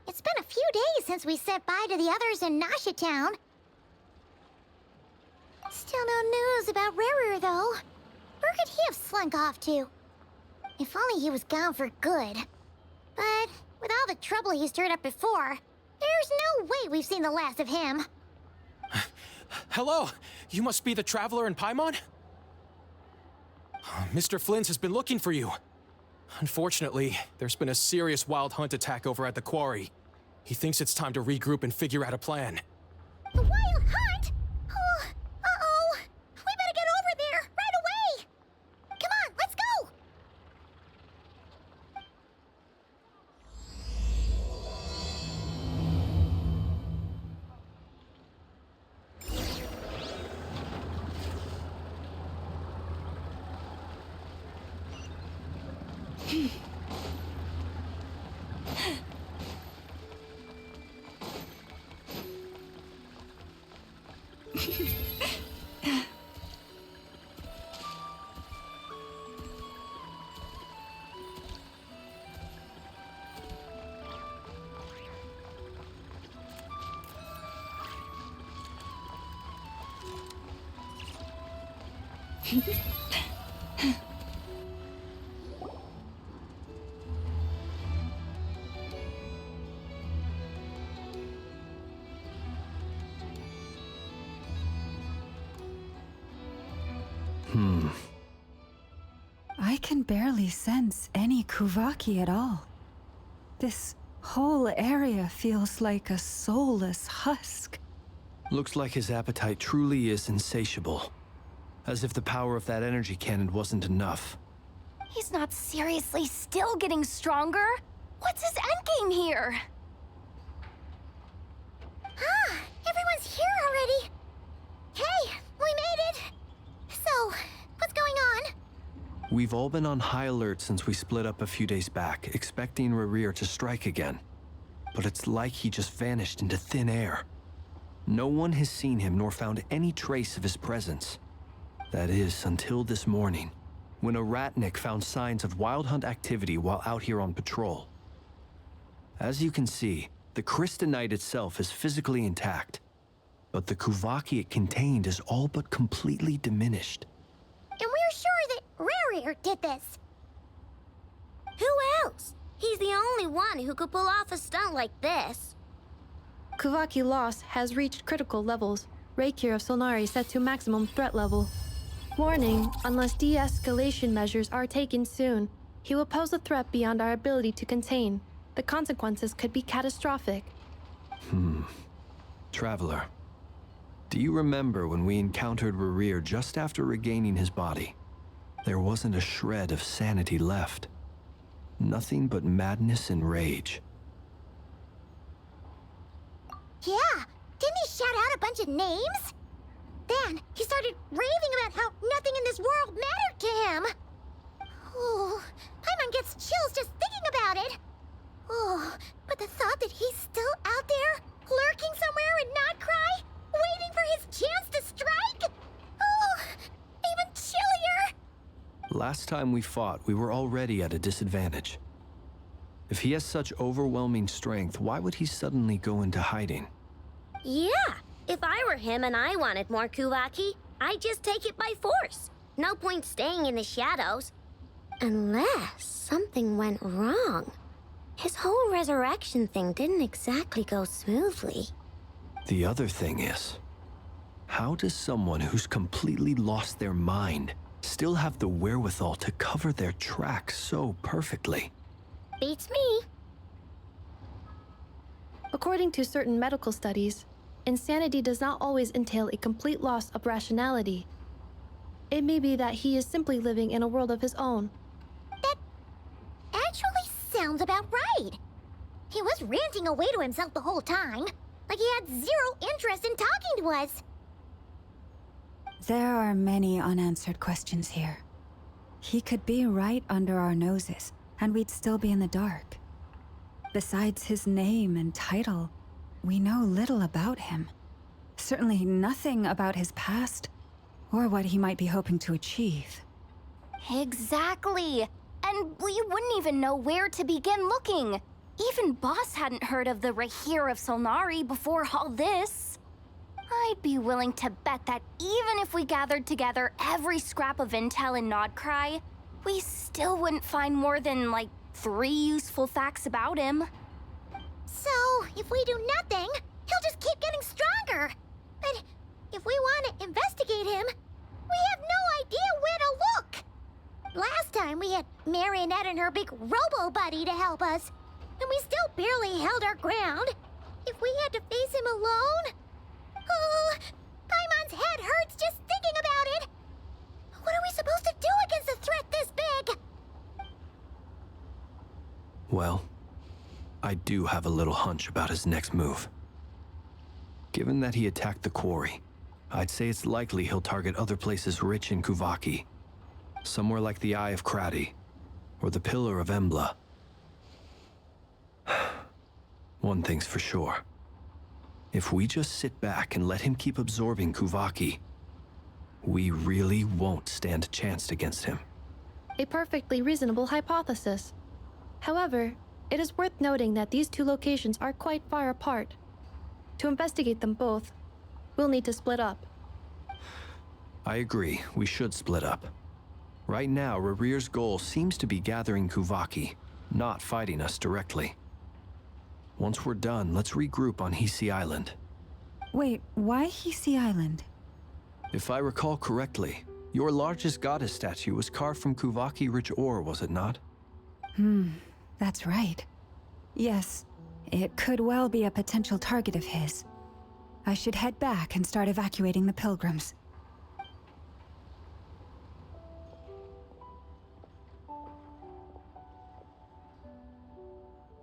It's been a few days since we said bye to the others in Nasha Town. Still no news about Rarer, though. Where could he have slunk off to? If only he was gone for good. But with all the trouble he stirred up before, there's no way we've seen the last of him. Hello! You must be the traveler in Paimon? Mr. Flynn's has been looking for you. Unfortunately, there's been a serious wild hunt attack over at the quarry. He thinks it's time to regroup and figure out a plan. The wild hunt? Oh, uh-oh! We better get over there, right away! Come on, let's go! I can barely sense any Kuvaki at all. This whole area feels like a soulless husk. Looks like his appetite truly is insatiable. As if the power of that energy cannon wasn't enough. He's not seriously still getting stronger? What's his endgame here? Ah, everyone's here already. Hey, we made it. So, what's going on? We've all been on high alert since we split up a few days back, expecting Rarir to strike again. But it's like he just vanished into thin air. No one has seen him nor found any trace of his presence. That is, until this morning, when a ratnik found signs of wild hunt activity while out here on patrol. As you can see, the Crystonite itself is physically intact, but the Kuvaki it contained is all but completely diminished. And we're sure that Rarir did this. Who else? He's the only one who could pull off a stunt like this. Kuvaki loss has reached critical levels. Reikir of Solnari set to maximum threat level. Warning, unless de-escalation measures are taken soon, he will pose a threat beyond our ability to contain. The consequences could be catastrophic. Traveler, do you remember when we encountered Rarir just after regaining his body? There wasn't a shred of sanity left. Nothing but madness and rage. Yeah, didn't he shout out a bunch of names? Then he started raving about how nothing in this world mattered to him. Oh, Paimon gets chills just thinking about it. Oh, but the thought that he's still out there, lurking somewhere in Not Krai, waiting for his chance to strike? Oh, even Last time we fought, we were already at a disadvantage. If he has such overwhelming strength, why would he suddenly go into hiding? Yeah, if I were him and I wanted more Kuvaki, I'd just take it by force. No point staying in the shadows. Unless something went wrong. His whole resurrection thing didn't exactly go smoothly. The other thing is, how does someone who's completely lost their mind still have the wherewithal to cover their tracks so perfectly? Beats me. According to certain medical studies, insanity does not always entail a complete loss of rationality. It may be that he is simply living in a world of his own. That actually sounds about right. He was ranting away to himself the whole time, like he had zero interest in talking to us. There are many unanswered questions here. He could be right under our noses, and we'd still be in the dark. Besides his name and title, we know little about him. Certainly nothing about his past, or what he might be hoping to achieve. Exactly. And we wouldn't even know where to begin looking. Even Boss hadn't heard of the Rahir of Solnari before all this. I'd be willing to bet that even if we gathered together every scrap of intel in Nodcry, we still wouldn't find more than, like, 3 useful facts about him. So, if we do nothing, he'll just keep getting stronger. But if we want to investigate him, we have no idea where to look. Last time we had Marionette and her big robo-buddy to help us, and we still barely held our ground. If we had to face him alone... Oh, Paimon's head hurts just thinking about it. What are we supposed to do against a threat this big? Well, I do have a little hunch about his next move. Given that he attacked the quarry, I'd say it's likely he'll target other places rich in Kuvaki. Somewhere like the Eye of Krati, or the Pillar of Embla. One thing's for sure. If we just sit back and let him keep absorbing Kuvaki, we really won't stand a chance against him. A perfectly reasonable hypothesis. However, it is worth noting that these 2 locations are quite far apart. To investigate them both, we'll need to split up. I agree, we should split up. Right now, Rarir's goal seems to be gathering Kuvaki, not fighting us directly. Once we're done, let's regroup on Hisi Island. Wait, why Hisi Island? If I recall correctly, your largest goddess statue was carved from Kuvaki-rich ore, was it not? That's right. Yes, it could well be a potential target of his. I should head back and start evacuating the pilgrims.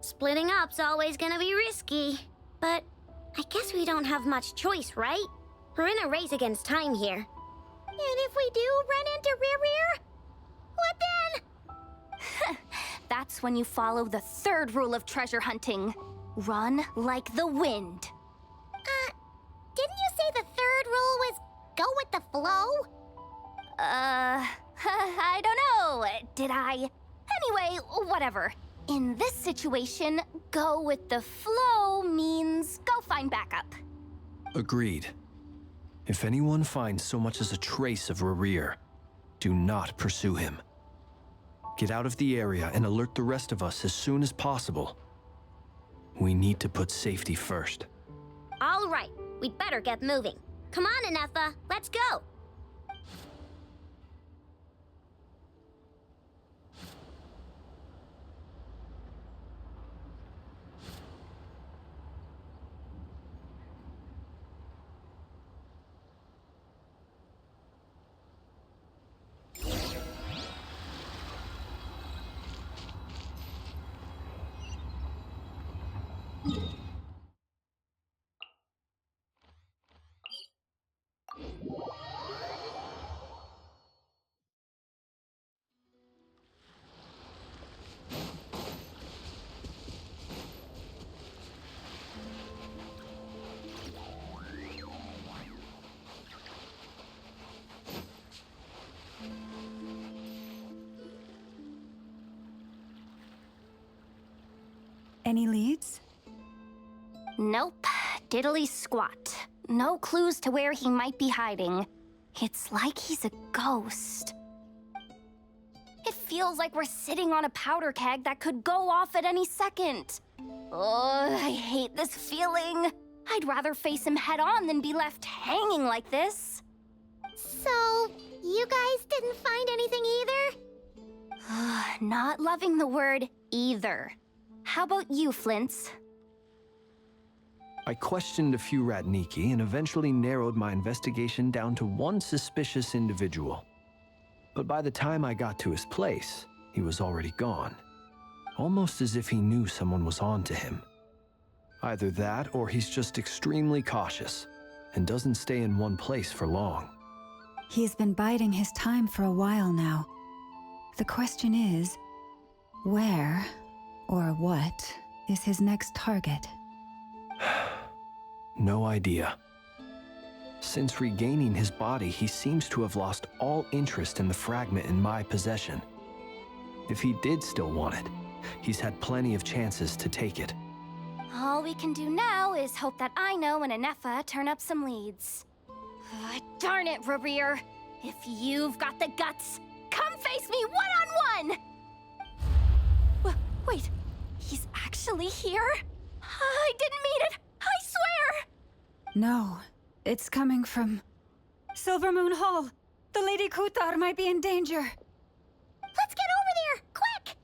Splitting up's always gonna be risky. But I guess we don't have much choice, right? We're in a race against time here. And if we do run into Rarir, what then? That's when you follow the 3rd rule of treasure hunting. Run like the wind. Didn't you say the 3rd rule was go with the flow? I don't know. Did I? Anyway, whatever. In this situation, go with the flow means go find backup. Agreed. If anyone finds so much as a trace of Rarir, do not pursue him. Get out of the area and alert the rest of us as soon as possible. We need to put safety first. All right, we'd better get moving. Come on, Anefa, let's go. Any leads? Nope. Diddly squat. No clues to where he might be hiding. It's like he's a ghost. It feels like we're sitting on a powder keg that could go off at any second. Ugh, I hate this feeling. I'd rather face him head on than be left hanging like this. So, you guys didn't find anything either? Not loving the word either. How about you, Flint's? I questioned a few Ratniki and eventually narrowed my investigation down to one suspicious individual. But by the time I got to his place, he was already gone. Almost as if he knew someone was on to him. Either that, or he's just extremely cautious and doesn't stay in one place for long. He's been biding his time for a while now. The question is, where or what is his next target? No idea. Since regaining his body, he seems to have lost all interest in the fragment in my possession. If he did still want it, he's had plenty of chances to take it. All we can do now is hope that Ino and Anefa turn up some leads. Darn it, Rarir. If you've got the guts, come face me one-on-one! Wait, he's actually here? I didn't mean it, I swear! No, it's coming from Silver Moon Hall. The Lady Kutar might be in danger. Let's get over there, quick!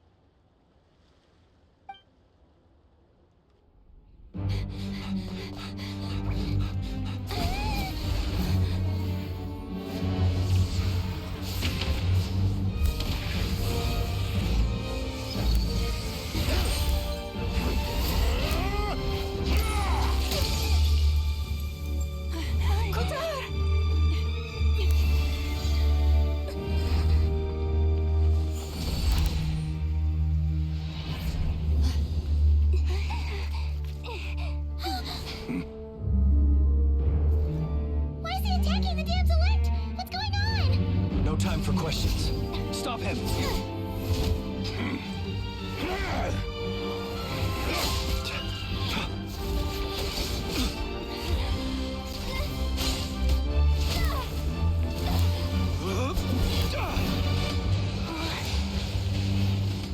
Why is he attacking the damn select? What's going on? No time for questions. Stop him!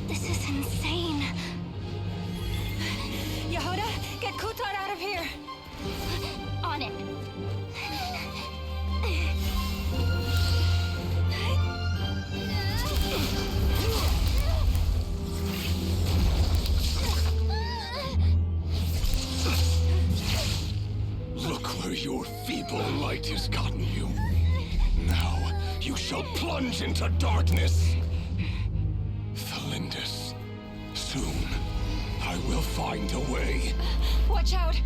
This is insane. Yehuda, get Kutar out of here! On it. Look where your feeble light has gotten you. Now you shall plunge into darkness. Felindus, soon I will find a way. Watch out!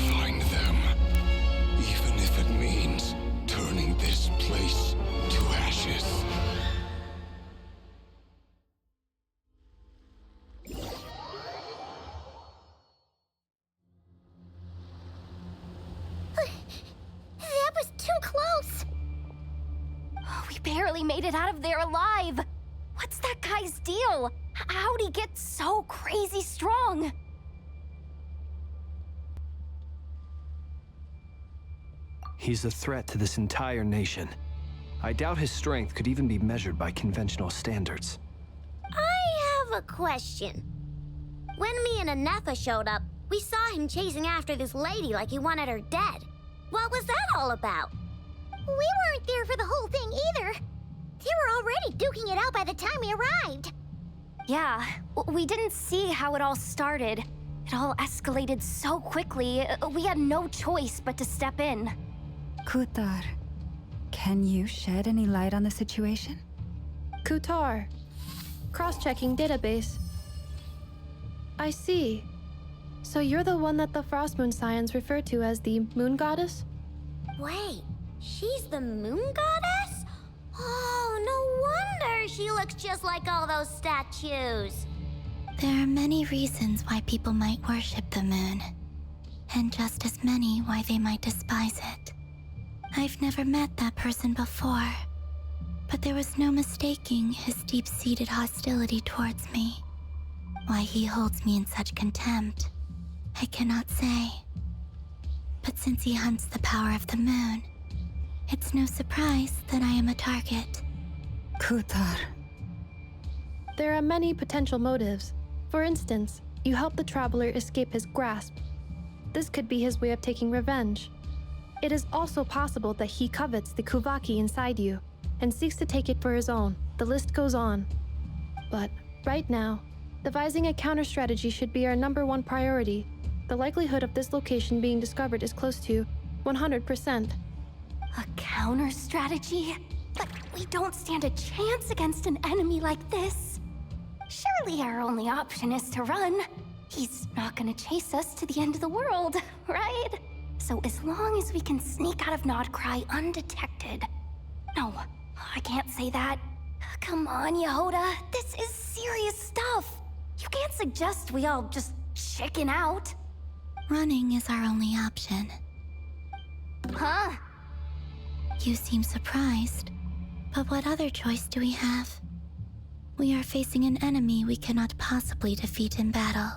Find them, even if it means turning this place to ashes. That was too close! We barely made it out of there alive. What's that guy's deal? How'd he get so crazy strong? He's a threat to this entire nation. I doubt his strength could even be measured by conventional standards. I have a question. When me and Anetha showed up, we saw him chasing after this lady like he wanted her dead. What was that all about? We weren't there for the whole thing either. They were already duking it out by the time we arrived. Yeah, we didn't see how it all started. It all escalated so quickly, we had no choice but to step in. Kutar, can you shed any light on the situation? Kutar. Cross-checking database. I see. So you're the one that the Frost Moon Scions refer to as the Moon Goddess? Wait, she's the moon goddess? Oh, no wonder she looks just like all those statues. There are many reasons why people might worship the moon, and just as many why they might despise it. I've never met that person before, but there was no mistaking his deep-seated hostility towards me. Why he holds me in such contempt, I cannot say. But since he hunts the power of the moon, it's no surprise that I am a target. Kutar. There are many potential motives. For instance, you help the traveler escape his grasp. This could be his way of taking revenge. It is also possible that he covets the Kuvaki inside you and seeks to take it for his own. The list goes on. But right now, devising a counter-strategy should be our #1 priority. The likelihood of this location being discovered is close to 100%. A counter strategy? But we don't stand a chance against an enemy like this. Surely our only option is to run. He's not gonna chase us to the end of the world, right? So as long as we can sneak out of Nodcry undetected. No, I can't say that. Come on, Yehoda, this is serious stuff. You can't suggest we all just chicken out. Running is our only option. Huh? You seem surprised, but what other choice do we have? We are facing an enemy we cannot possibly defeat in battle.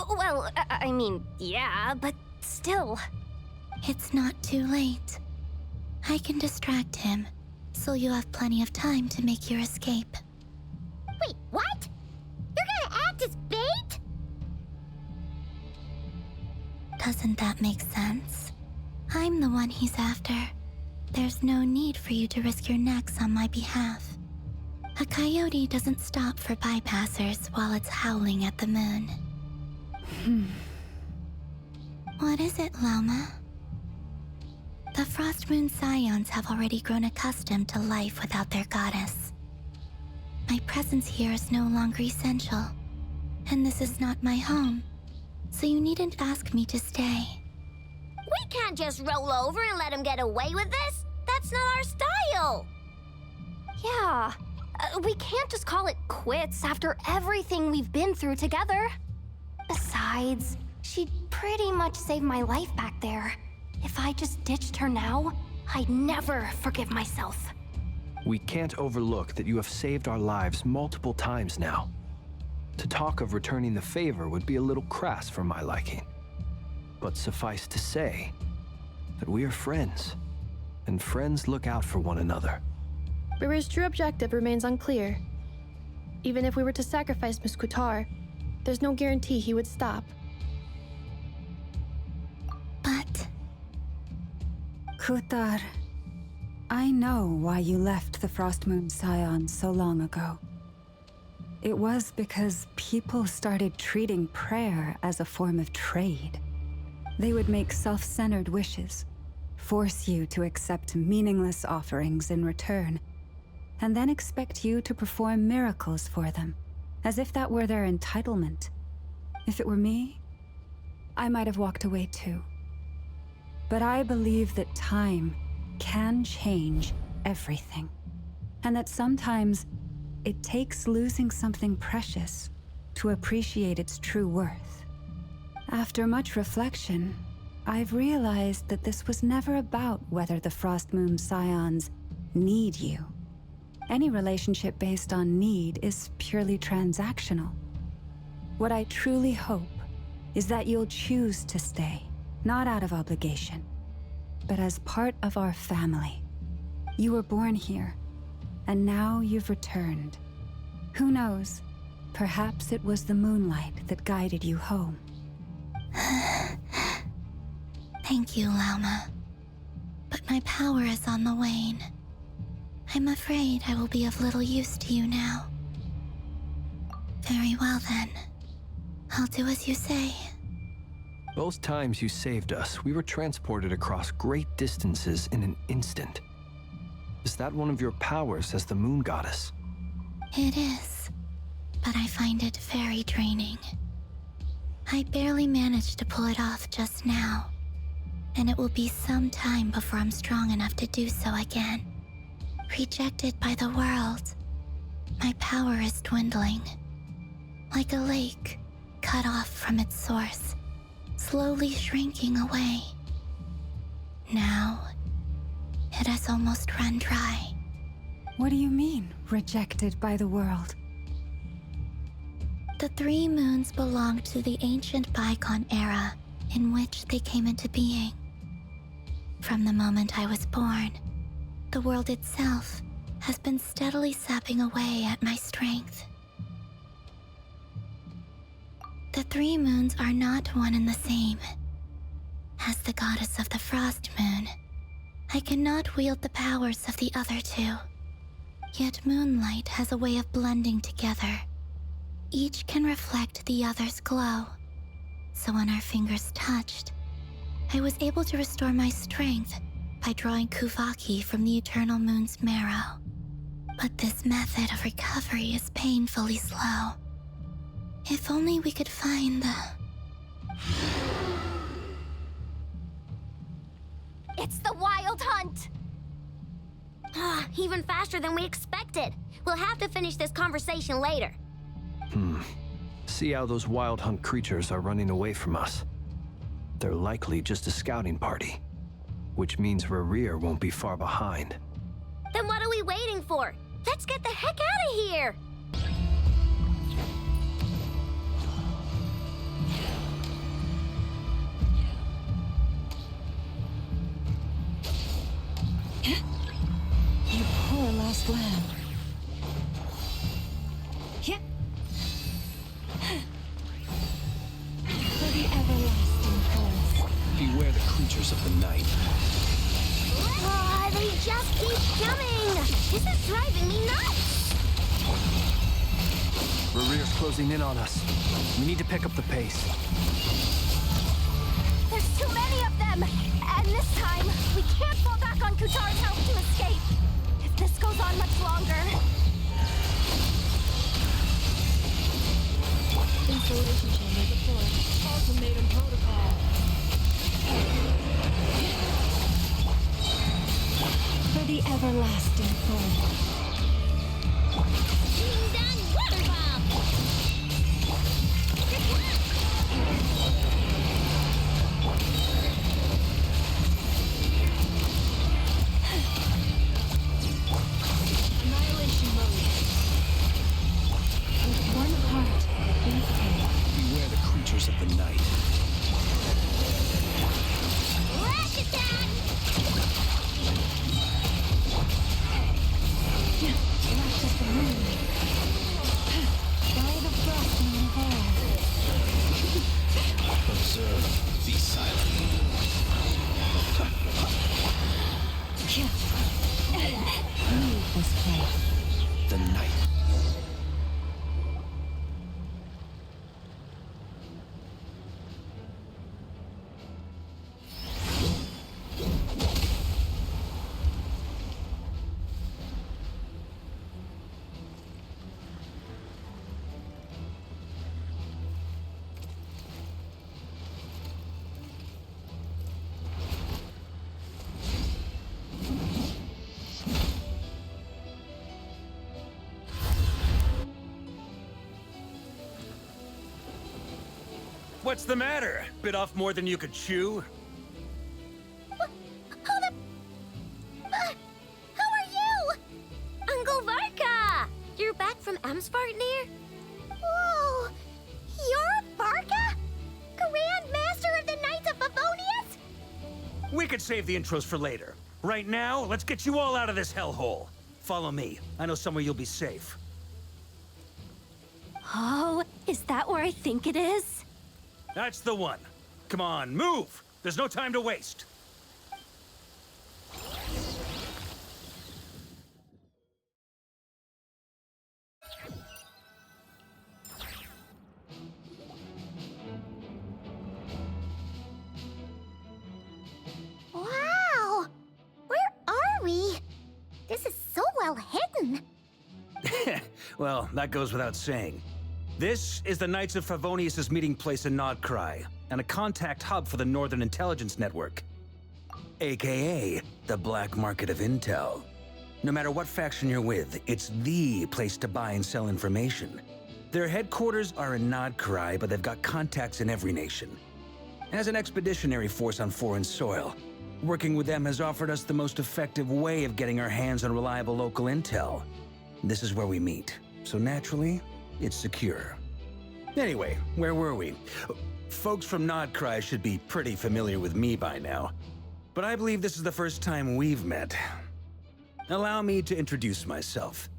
Well, I mean, yeah, but still. It's not too late. I can distract him, so you have plenty of time to make your escape. Wait, what? You're gonna act as bait? Doesn't that make sense? I'm the one he's after. There's no need for you to risk your necks on my behalf. A coyote doesn't stop for bypassers while it's howling at the moon. What is it, Loma? The Frost Moon Scions have already grown accustomed to life without their goddess. My presence here is no longer essential, and this is not my home, so you needn't ask me to stay. We can't just roll over and let him get away with this. That's not our style. Yeah, we can't just call it quits after everything we've been through together. Besides, she'd pretty much saved my life back there. If I just ditched her now, I'd never forgive myself. We can't overlook that you have saved our lives multiple times now. To talk of returning the favor would be a little crass for my liking. But suffice to say that we are friends, and friends look out for one another. Riri's true objective remains unclear. Even if we were to sacrifice Miss Kutar, there's no guarantee he would stop. But Kutar, I know why you left the Frost Moon Scions so long ago. It was because people started treating prayer as a form of trade. They would make self-centered wishes, force you to accept meaningless offerings in return, and then expect you to perform miracles for them, as if that were their entitlement. If it were me, I might have walked away too. But I believe that time can change everything, and that sometimes it takes losing something precious to appreciate its true worth. After much reflection, I've realized that this was never about whether the Frost Moon Scions need you. Any relationship based on need is purely transactional. What I truly hope is that you'll choose to stay, not out of obligation, but as part of our family. You were born here, and now you've returned. Who knows? Perhaps it was the moonlight that guided you home. Thank you, Lauma. But my power is on the wane. I'm afraid I will be of little use to you now. Very well then. I'll do as you say. Both times you saved us, we were transported across great distances in an instant. Is that one of your powers as the moon goddess? It is, but I find it very draining. I barely managed to pull it off just now, and it will be some time before I'm strong enough to do so again. Rejected by the world, my power is dwindling. Like a lake cut off from its source, slowly shrinking away. Now, it has almost run dry. What do you mean, rejected by the world? The 3 moons belong to the ancient bygone era in which they came into being. From the moment I was born, the world itself has been steadily sapping away at my strength. The 3 moons are not one and the same. As the goddess of the Frost Moon, I cannot wield the powers of the other 2. Yet moonlight has a way of blending together. Each can reflect the other's glow. So when our fingers touched, I was able to restore my strength by drawing Kuvaki from the eternal moon's marrow. But this method of recovery is painfully slow. If only we could find the... It's the Wild Hunt! Even faster than we expected. We'll have to finish this conversation later. See how those wild hunt creatures are running away from us. They're likely just a scouting party, which means Rerir won't be far behind. Then what are we waiting for? Let's get the heck out of here! You poor lost lamb. Yeah. For the everlasting forest. Beware the creatures of the night. They just keep coming! This is driving me nuts! Rerir's closing in on us. We need to pick up the pace. There's too many of them! And this time, we can't fall back on Kutar's help to escape. If this goes on much longer... Installation chamber deployed. Ultimatum protocol. For the everlasting forest. Ding dong water bomb! Annihilation mode. With one heart, Beware the creatures of the night. Rush attack! left as the moon. By the frost moon of old. Observe. Be silent. Leave this place. The night. What's the matter? Bit off more than you could chew? Who are you? Uncle Varka! You're back from Amsvartnir? Whoa! You're Varka? Grand Master of the Knights of Favonius? We could save the intros for later. Right now, let's get you all out of this hellhole. Follow me. I know somewhere you'll be safe. Oh, is that where I think it is? That's the one. Come on, move! There's no time to waste. Wow! Where are we? This is so well hidden. Well, that goes without saying. This is the Knights of Favonius' meeting place in Krai, and a contact hub for the Northern Intelligence Network. AKA, the black market of intel. No matter what faction you're with, it's the place to buy and sell information. Their headquarters are in Krai, but they've got contacts in every nation. As an expeditionary force on foreign soil, working with them has offered us the most effective way of getting our hands on reliable local intel. This is where we meet, so naturally, it's secure. Anyway, where were we? Folks from Krai should be pretty familiar with me by now, but I believe this is the first time we've met. Allow me to introduce myself.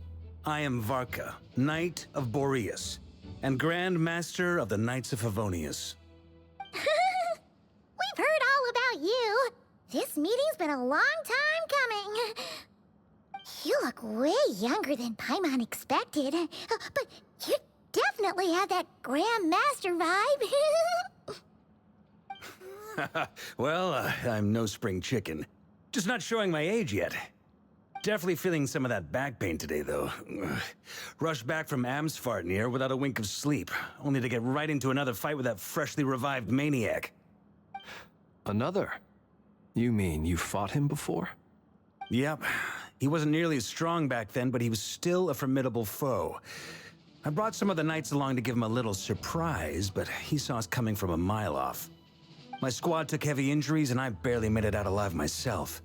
I am Varka, Knight of Boreas, and Grand Master of the Knights of Favonius. We've heard all about you. This meeting's been a long time coming. You look way younger than Paimon expected, but you definitely have that Grand Master vibe. Well, I'm no spring chicken. Just not showing my age yet. Definitely feeling some of that back pain today, though. Rushed back from Amsfartnir without a wink of sleep, only to get right into another fight with that freshly revived maniac. Another? You mean you fought him before? Yep. He wasn't nearly as strong back then, but he was still a formidable foe. I brought some of the knights along to give him a little surprise, but he saw us coming from a mile off. My squad took heavy injuries, and I barely made it out alive myself.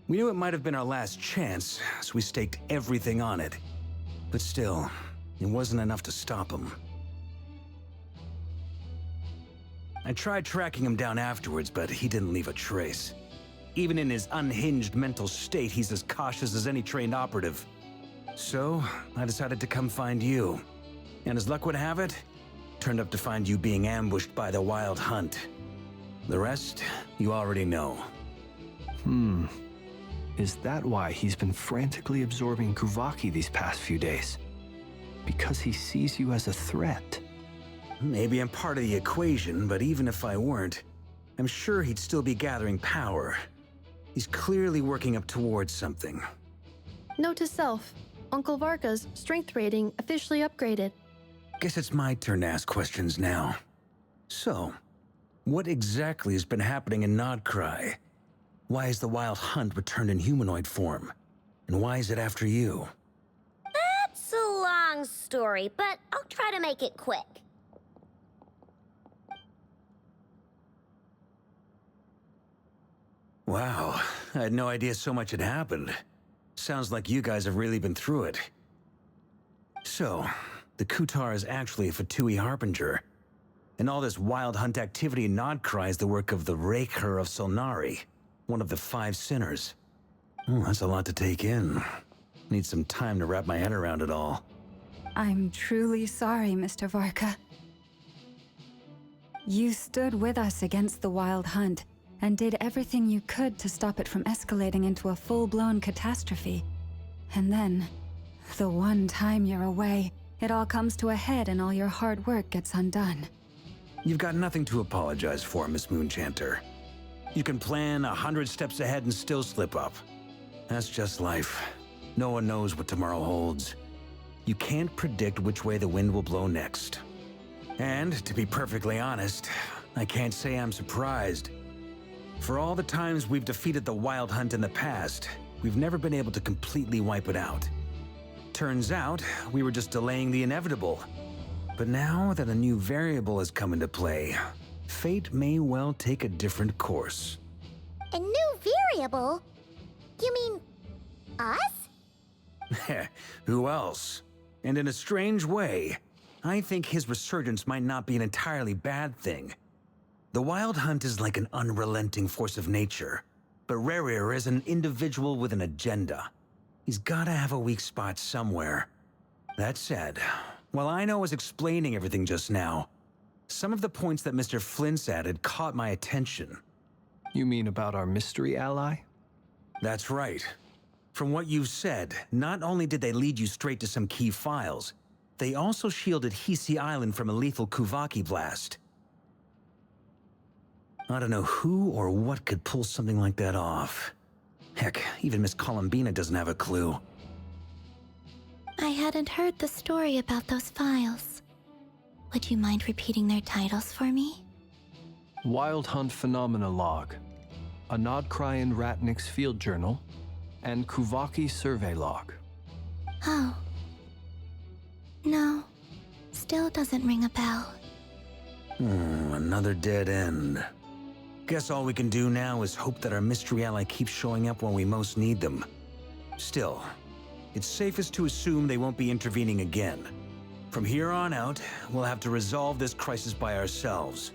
We knew it might have been our last chance, so we staked everything on it. But still, it wasn't enough to stop him. I tried tracking him down afterwards, but he didn't leave a trace. Even in his unhinged mental state, he's as cautious as any trained operative. So, I decided to come find you. And as luck would have it, turned up to find you being ambushed by the Wild Hunt. The rest, you already know. Is that why he's been frantically absorbing Kuvaki these past few days? Because he sees you as a threat? Maybe I'm part of the equation, but even if I weren't, I'm sure he'd still be gathering power. He's clearly working up towards something. Note to self, Uncle Varka's strength rating officially upgraded. Guess it's my turn to ask questions now. So, what exactly has been happening in Krai? Why is the Wild Hunt returned in humanoid form? And why is it after you? That's a long story, but I'll try to make it quick. Wow, I had no idea so much had happened. Sounds like you guys have really been through it. So, the Kutar is actually a Fatui Harbinger. And all this Wild Hunt activity in Krai is the work of the Raker of Solnari, one of the 5 sinners. That's a lot to take in. Need some time to wrap my head around it all. I'm truly sorry, Mr. Varka. You stood with us against the Wild Hunt, and did everything you could to stop it from escalating into a full-blown catastrophe. And then, the one time you're away, it all comes to a head and all your hard work gets undone. You've got nothing to apologize for, Miss Moonchanter. You can plan 100 steps ahead and still slip up. That's just life. No one knows what tomorrow holds. You can't predict which way the wind will blow next. And, to be perfectly honest, I can't say I'm surprised. For all the times we've defeated the Wild Hunt in the past, we've never been able to completely wipe it out. Turns out, we were just delaying the inevitable. But now that a new variable has come into play, fate may well take a different course. A new variable? You mean us? Who else? And in a strange way, I think his resurgence might not be an entirely bad thing. The Wild Hunt is like an unrelenting force of nature, but Rerir is an individual with an agenda. He's gotta have a weak spot somewhere. That said, while I was explaining everything just now, some of the points that Mr. Flint's added caught my attention. You mean about our mystery ally? That's right. From what you've said, not only did they lead you straight to some key files, they also shielded Hisi Island from a lethal Kuvaki blast. I don't know who or what could pull something like that off. Heck, even Miss Columbina doesn't have a clue. I hadn't heard the story about those files. Would you mind repeating their titles for me? Wild Hunt Phenomena Log, a Nodkrai and Ratnik's Field Journal, and Kuvaki Survey Log. Oh. No. Still doesn't ring a bell. Another dead end. Guess all we can do now is hope that our mystery ally keeps showing up when we most need them. Still, it's safest to assume they won't be intervening again. From here on out, we'll have to resolve this crisis by ourselves.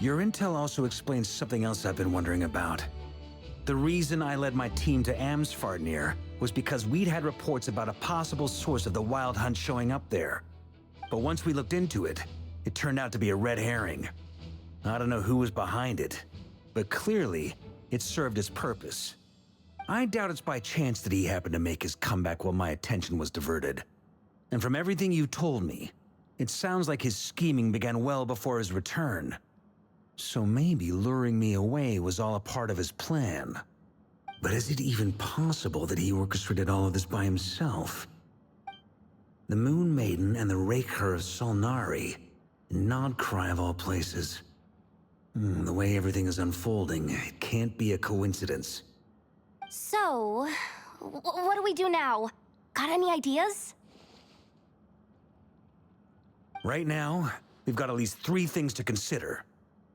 Your intel also explains something else I've been wondering about. The reason I led my team to Amsfarnir was because we'd had reports about a possible source of the Wild Hunt showing up there. But once we looked into it, it turned out to be a red herring. I don't know who was behind it, but clearly, it served its purpose. I doubt it's by chance that he happened to make his comeback while my attention was diverted. And from everything you told me, it sounds like his scheming began well before his return. So maybe luring me away was all a part of his plan. But is it even possible that he orchestrated all of this by himself? The Moon Maiden and the Raker of Solnari, Nodkrai of all places. The way everything is unfolding, it can't be a coincidence. So, what do we do now? Got any ideas? Right now, we've got at least 3 things to consider.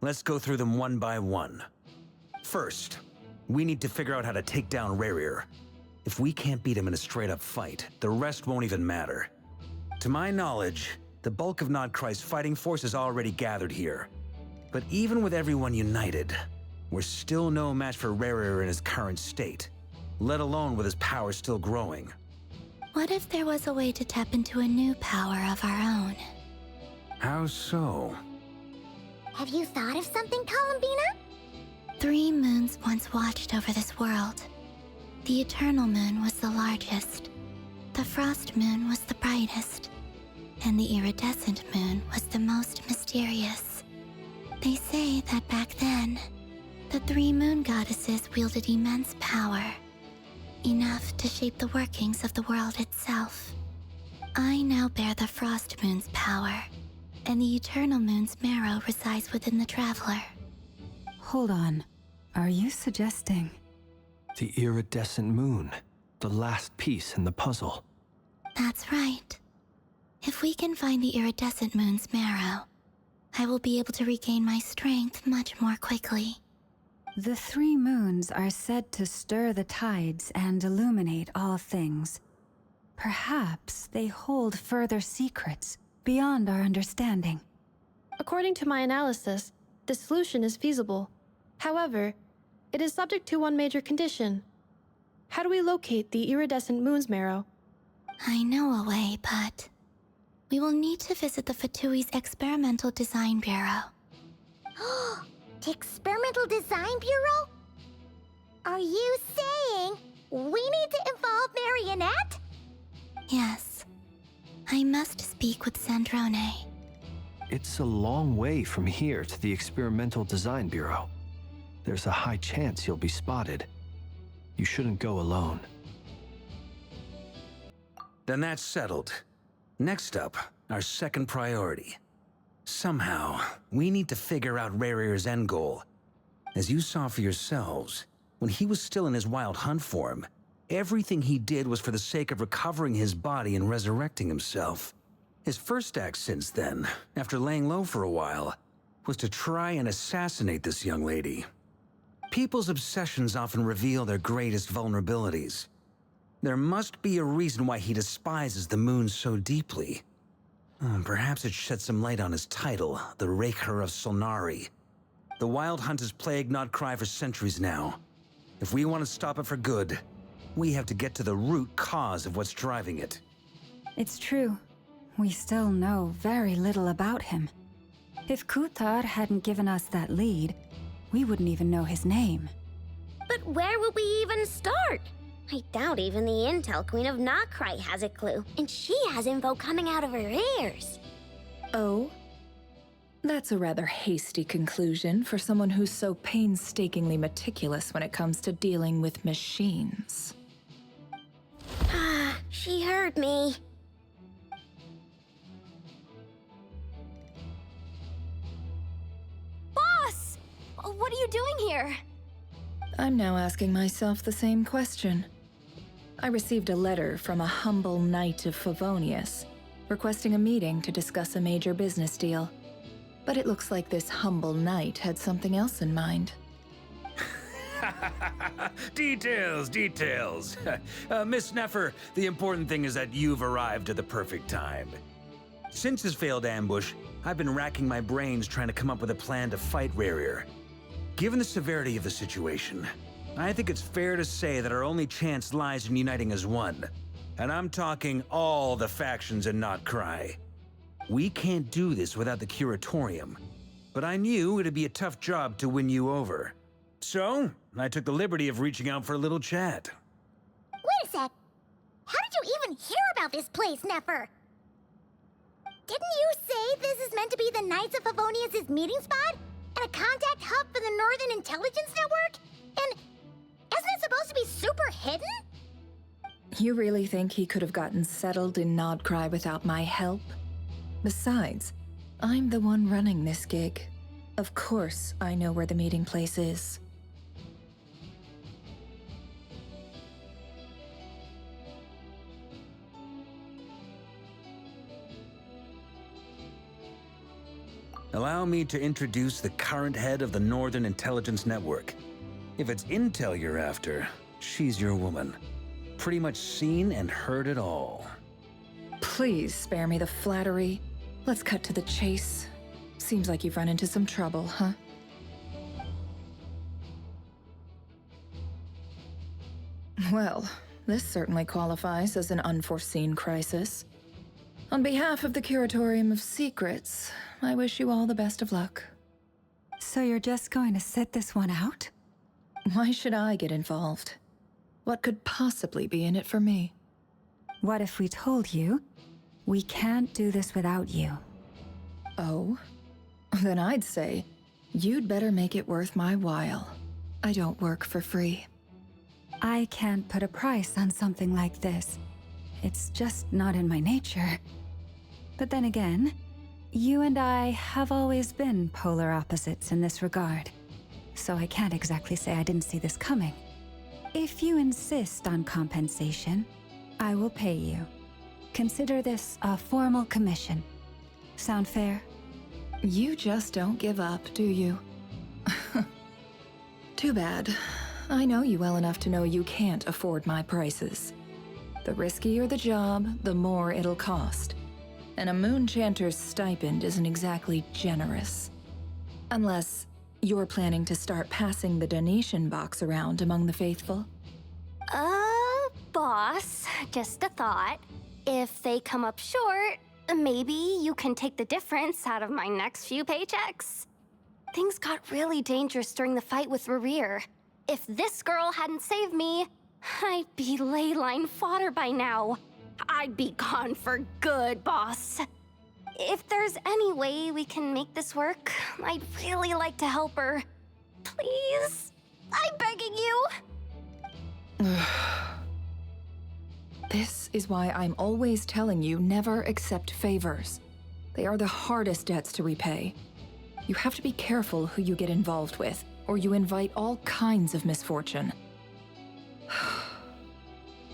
Let's go through them one by one. First, we need to figure out how to take down Rerir. If we can't beat him in a straight-up fight, the rest won't even matter. To my knowledge, the bulk of Nodkrai's fighting force is already gathered here. But even with everyone united, we're still no match for Rerir in his current state, let alone with his power still growing. What if there was a way to tap into a new power of our own? How so? Have you thought of something, Columbina? 3 moons once watched over this world. The Eternal Moon was the largest. The Frost Moon was the brightest. And the Iridescent Moon was the most mysterious. They say that back then, the 3 moon goddesses wielded immense power, enough to shape the workings of the world itself. I now bear the Frost Moon's power, and the Eternal Moon's marrow resides within the Traveler. Hold on. Are you suggesting? The Iridescent Moon, the last piece in the puzzle. That's right. If we can find the Iridescent Moon's marrow, I will be able to regain my strength much more quickly. The 3 moons are said to stir the tides and illuminate all things. Perhaps they hold further secrets beyond our understanding. According to my analysis, the solution is feasible. However, it is subject to one major condition. How do we locate the Iridescent Moon's marrow? I know a way, but we will need to visit the Fatui's Experimental Design Bureau. The Experimental Design Bureau? Are you saying we need to involve Marionette? Yes. I must speak with Sandrone. It's a long way from here to the Experimental Design Bureau. There's a high chance you'll be spotted. You shouldn't go alone. Then that's settled. Next up, our second priority. Somehow, we need to figure out Rerir's end goal. As you saw for yourselves, when he was still in his Wild Hunt form, everything he did was for the sake of recovering his body and resurrecting himself. His first act since then, after laying low for a while, was to try and assassinate this young lady. People's obsessions often reveal their greatest vulnerabilities. There must be a reason why he despises the moon so deeply. Perhaps it sheds some light on his title, the Raker of Solnari. The Wild Hunt has plagued Notcry for centuries now. If we want to stop it for good, we have to get to the root cause of what's driving it. It's true. We still know very little about him. If Kuthar hadn't given us that lead, we wouldn't even know his name. But where would we even start? I doubt even the Intel Queen of Notcry has a clue, and she has info coming out of her ears. Oh? That's a rather hasty conclusion for someone who's so painstakingly meticulous when it comes to dealing with machines. Ah, she heard me. Boss! What are you doing here? I'm now asking myself the same question. I received a letter from a humble knight of Favonius, requesting a meeting to discuss a major business deal. But it looks like this humble knight had something else in mind. Details, details. Miss Sneffer, the important thing is that you've arrived at the perfect time. Since his failed ambush, I've been racking my brains trying to come up with a plan to fight Rarier. Given the severity of the situation, I think it's fair to say that our only chance lies in uniting as one. And I'm talking all the factions in Notcry. We can't do this without the Curatorium, but I knew it'd be a tough job to win you over. So, I took the liberty of reaching out for a little chat. Wait a sec. How did you even hear about this place, Nefer? Didn't you say this is meant to be the Knights of Favonius' meeting spot? And a contact hub for the Northern Intelligence Network? And isn't it supposed to be super hidden? You really think he could have gotten settled in Notcry without my help? Besides, I'm the one running this gig. Of course I know where the meeting place is. Allow me to introduce the current head of the Northern Intelligence Network. If it's intel you're after, she's your woman. Pretty much seen and heard it all. Please spare me the flattery. Let's cut to the chase. Seems like you've run into some trouble, huh? Well, this certainly qualifies as an unforeseen crisis. On behalf of the Curatorium of Secrets, I wish you all the best of luck. So you're just going to sit this one out? Why should I get involved? What could possibly be in it for me? What if we told you we can't do this without you? Oh? Then I'd say, you'd better make it worth my while. I don't work for free. I can't put a price on something like this. It's just not in my nature. But then again, you and I have always been polar opposites in this regard. So I can't exactly say I didn't see this coming. If you insist on compensation, I will pay you. Consider this a formal commission. Sound fair? You just don't give up, do you? Too bad. I know you well enough to know you can't afford my prices. The riskier the job, the more it'll cost. And a Moonchanter's stipend isn't exactly generous. Unless you're planning to start passing the donation box around among the faithful. Boss, just a thought. If they come up short, maybe you can take the difference out of my next few paychecks. Things got really dangerous during the fight with Rarier. If this girl hadn't saved me, I'd be ley line fodder by now. I'd be gone for good, boss. If there's any way we can make this work, I'd really like to help her. Please? I'm begging you. This is why I'm always telling you never accept favors. They are the hardest debts to repay. You have to be careful who you get involved with, or you invite all kinds of misfortune.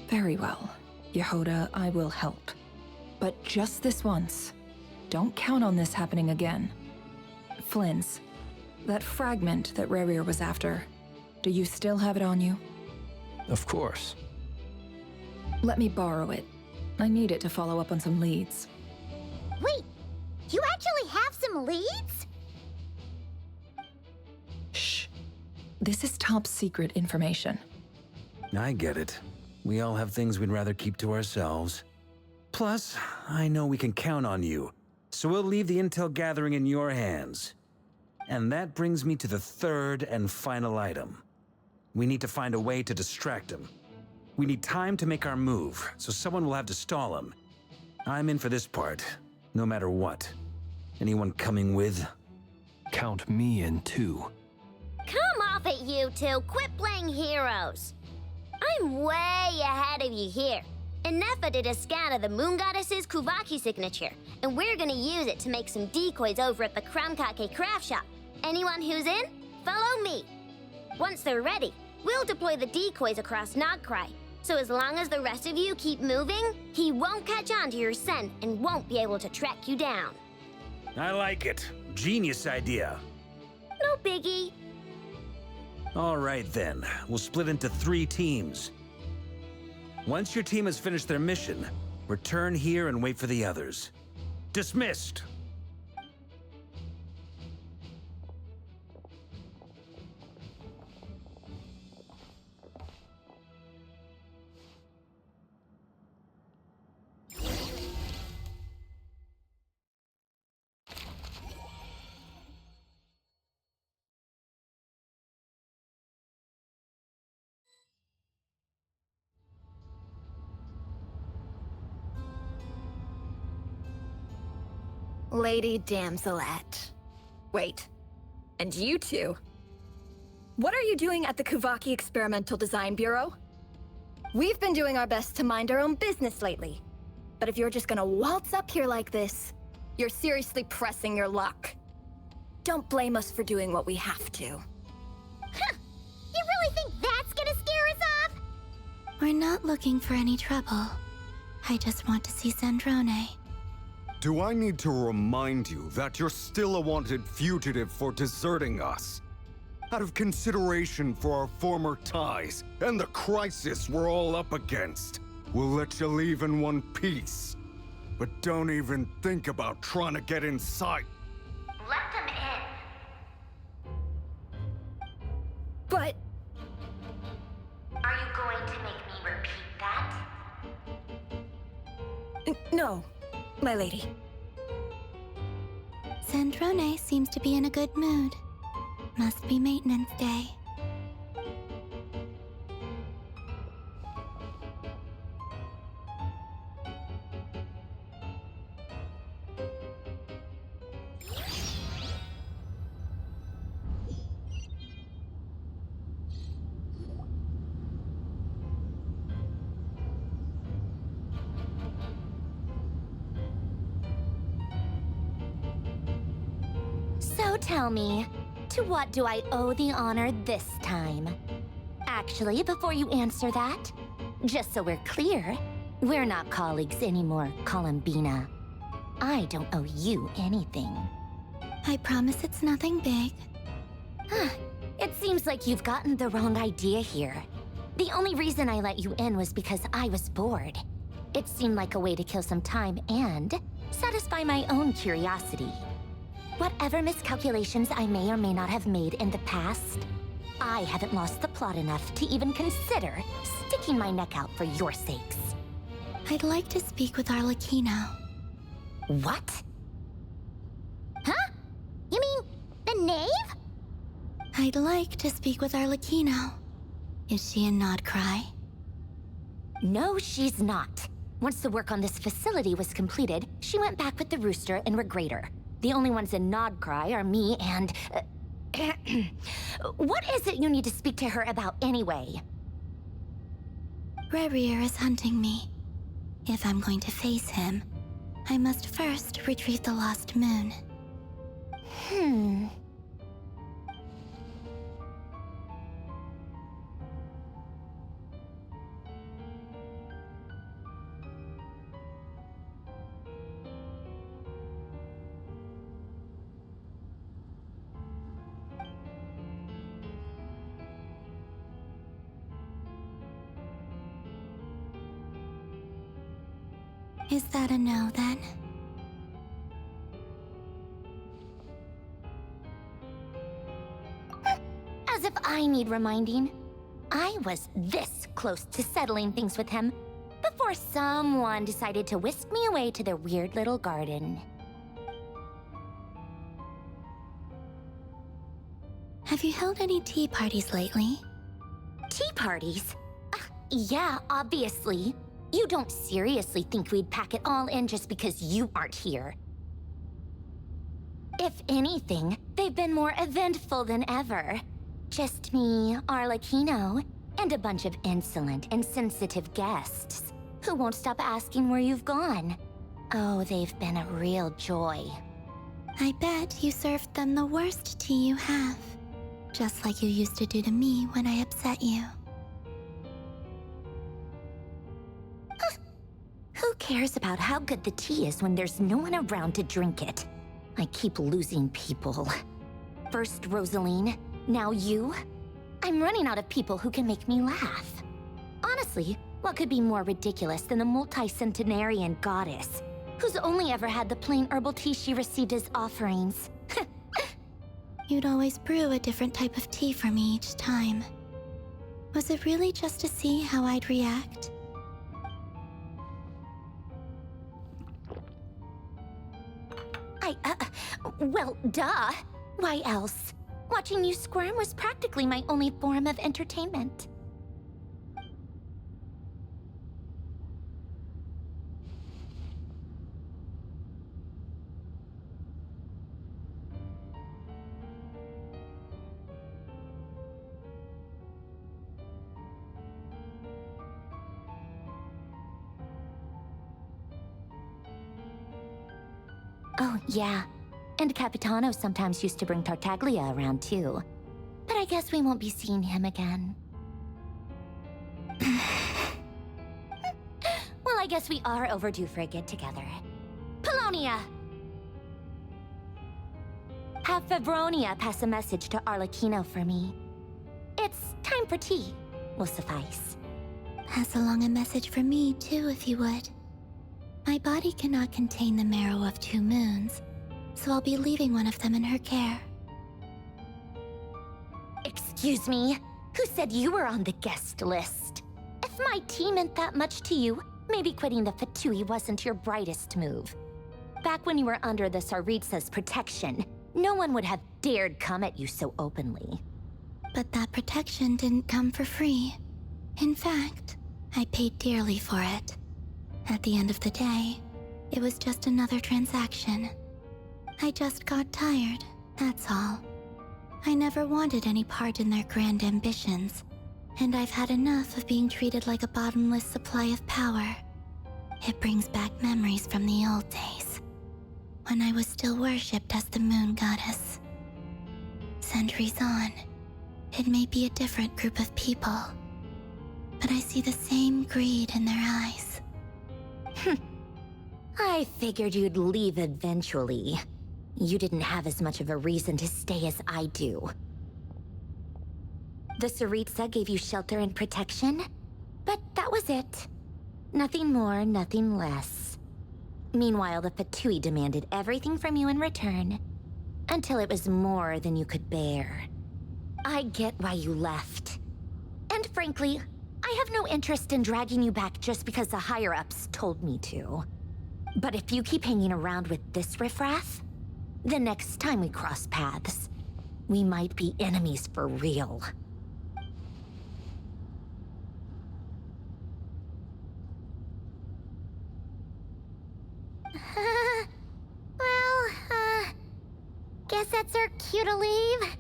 Very well, Yehoda, I will help. But just this once. Don't count on this happening again. Flynn's, that fragment that Rarier was after, do you still have it on you? Of course. Let me borrow it. I need it to follow up on some leads. Wait, you actually have some leads? This is top secret information. I get it. We all have things we'd rather keep to ourselves. Plus, I know we can count on you, so we'll leave the intel gathering in your hands. And that brings me to the third and final item. We need to find a way to distract him. We need time to make our move, so someone will have to stall him. I'm in for this part, no matter what. Anyone coming with? Count me in too. Come off it, you two. Quit playing heroes. I'm way ahead of you here. Nefa did a scan of the Moon Goddess's Kuvaki signature, and we're gonna use it to make some decoys over at the Krumkake craft shop. Anyone who's in, follow me. Once they're ready, we'll deploy the decoys across Nogkrai. So as long as the rest of you keep moving, he won't catch on to your scent and won't be able to track you down. I like it. Genius idea. No biggie. All right then, we'll split into 3 teams. Once your team has finished their mission, return here and wait for the others. Dismissed! Lady Damselette. Wait, and you two? What are you doing at the Kuvaki Experimental Design Bureau? We've been doing our best to mind our own business lately. But if you're just gonna waltz up here like this, you're seriously pressing your luck. Don't blame us for doing what we have to. Huh! You really think that's gonna scare us off? We're not looking for any trouble. I just want to see Sandrone. Do I need to remind you that you're still a wanted fugitive for deserting us? Out of consideration for our former ties and the crisis we're all up against, we'll let you leave in one piece. But don't even think about trying to get inside. Let them in. But... Are you going to make me repeat that? No, my lady. Sandrone seems to be in a good mood. Must be maintenance day. So tell me, to what do I owe the honor this time? Actually, before you answer that, just so we're clear, we're not colleagues anymore, Columbina. I don't owe you anything. I promise it's nothing big. It seems like you've gotten the wrong idea here. The only reason I let you in was because I was bored. It seemed like a way to kill some time and satisfy my own curiosity. Whatever miscalculations I may or may not have made in the past, I haven't lost the plot enough to even consider sticking my neck out for your sakes. I'd like to speak with Arlecchino. What? Huh? You mean the knave? I'd like to speak with Arlecchino. Is she in Nogkrai? No, she's not. Once the work on this facility was completed, she went back with the Rooster and Regrator. The only ones in Nogkrai are me and... What is it you need to speak to her about anyway? Rerir is hunting me. If I'm going to face him, I must first retrieve the lost moon. Is that a no, then? As As if I need reminding. I was this close to settling things with him before someone decided to whisk me away to their weird little garden. Have you held any tea parties lately? Tea parties? Yeah, obviously. You don't seriously think we'd pack it all in just because you aren't here. If anything, they've been more eventful than ever. Just me, Arlecchino, and a bunch of insolent and sensitive guests who won't stop asking where you've gone. Oh, they've been a real joy. I bet you served them the worst tea you have. Just like you used to do to me when I upset you. Who cares about how good the tea is when there's no one around to drink it? I keep losing people. First Rosaline, now you. I'm running out of people who can make me laugh. Honestly, what could be more ridiculous than the multi-centenarian goddess, who's only ever had the plain herbal tea she received as offerings? You'd always brew a different type of tea for me each time. Was it really just to see how I'd react? Well, duh. Why else? Watching you squirm was practically my only form of entertainment. Oh, yeah. And Capitano sometimes used to bring Tartaglia around, too. But I guess we won't be seeing him again. Well, I guess we are overdue for a get-together. Polonia! Have Favronia pass a message to Arlecchino for me. It's time for tea. Will suffice. Pass along a message for me, too, if you would. My body cannot contain the marrow of 2 moons, so I'll be leaving one of them in her care. Excuse me? Who said you were on the guest list? If my tea meant that much to you, maybe quitting the Fatui wasn't your brightest move. Back when you were under the Tsaritsa's protection, no one would have dared come at you so openly. But that protection didn't come for free. In fact, I paid dearly for it. At the end of the day, it was just another transaction. I just got tired, that's all. I never wanted any part in their grand ambitions, and I've had enough of being treated like a bottomless supply of power. It brings back memories from the old days, when I was still worshipped as the moon goddess. Centuries on, it may be a different group of people, but I see the same greed in their eyes. I figured you'd leave eventually. You didn't have as much of a reason to stay as I do. The Tsaritsa gave you shelter and protection, but that was it. Nothing more, nothing less. Meanwhile, the Fatui demanded everything from you in return, until it was more than you could bear. I get why you left. And frankly, I have no interest in dragging you back just because the higher-ups told me to. But if you keep hanging around with this riffraff, the next time we cross paths, we might be enemies for real. Guess that's our cue to leave.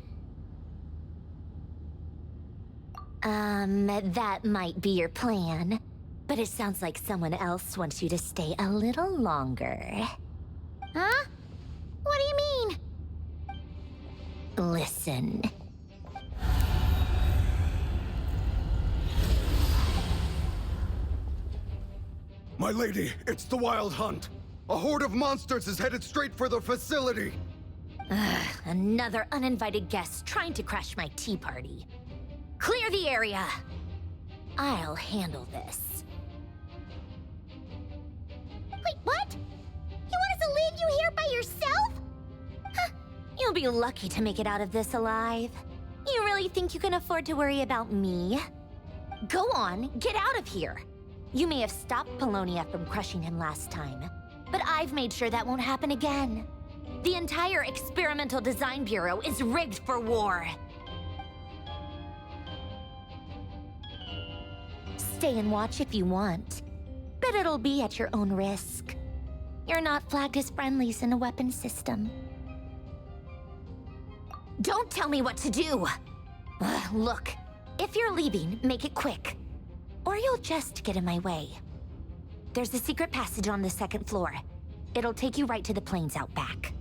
That might be your plan. But it sounds like someone else wants you to stay a little longer. Huh? What do you mean? Listen. My lady, it's the Wild Hunt. A horde of monsters is headed straight for the facility. Another uninvited guest trying to crash my tea party. Clear the area. I'll handle this. Wait, what? You want us to leave you here by yourself? You'll be lucky to make it out of this alive. You really think you can afford to worry about me? Go on, get out of here. You may have stopped Polonia from crushing him last time, but I've made sure that won't happen again. The entire Experimental Design Bureau is rigged for war. Stay and watch if you want, but it'll be at your own risk. You're not flagged as friendlies in a weapons system. Don't tell me what to do! Look, if you're leaving, make it quick. Or you'll just get in my way. There's a secret passage on the second floor. It'll take you right to the plains out back.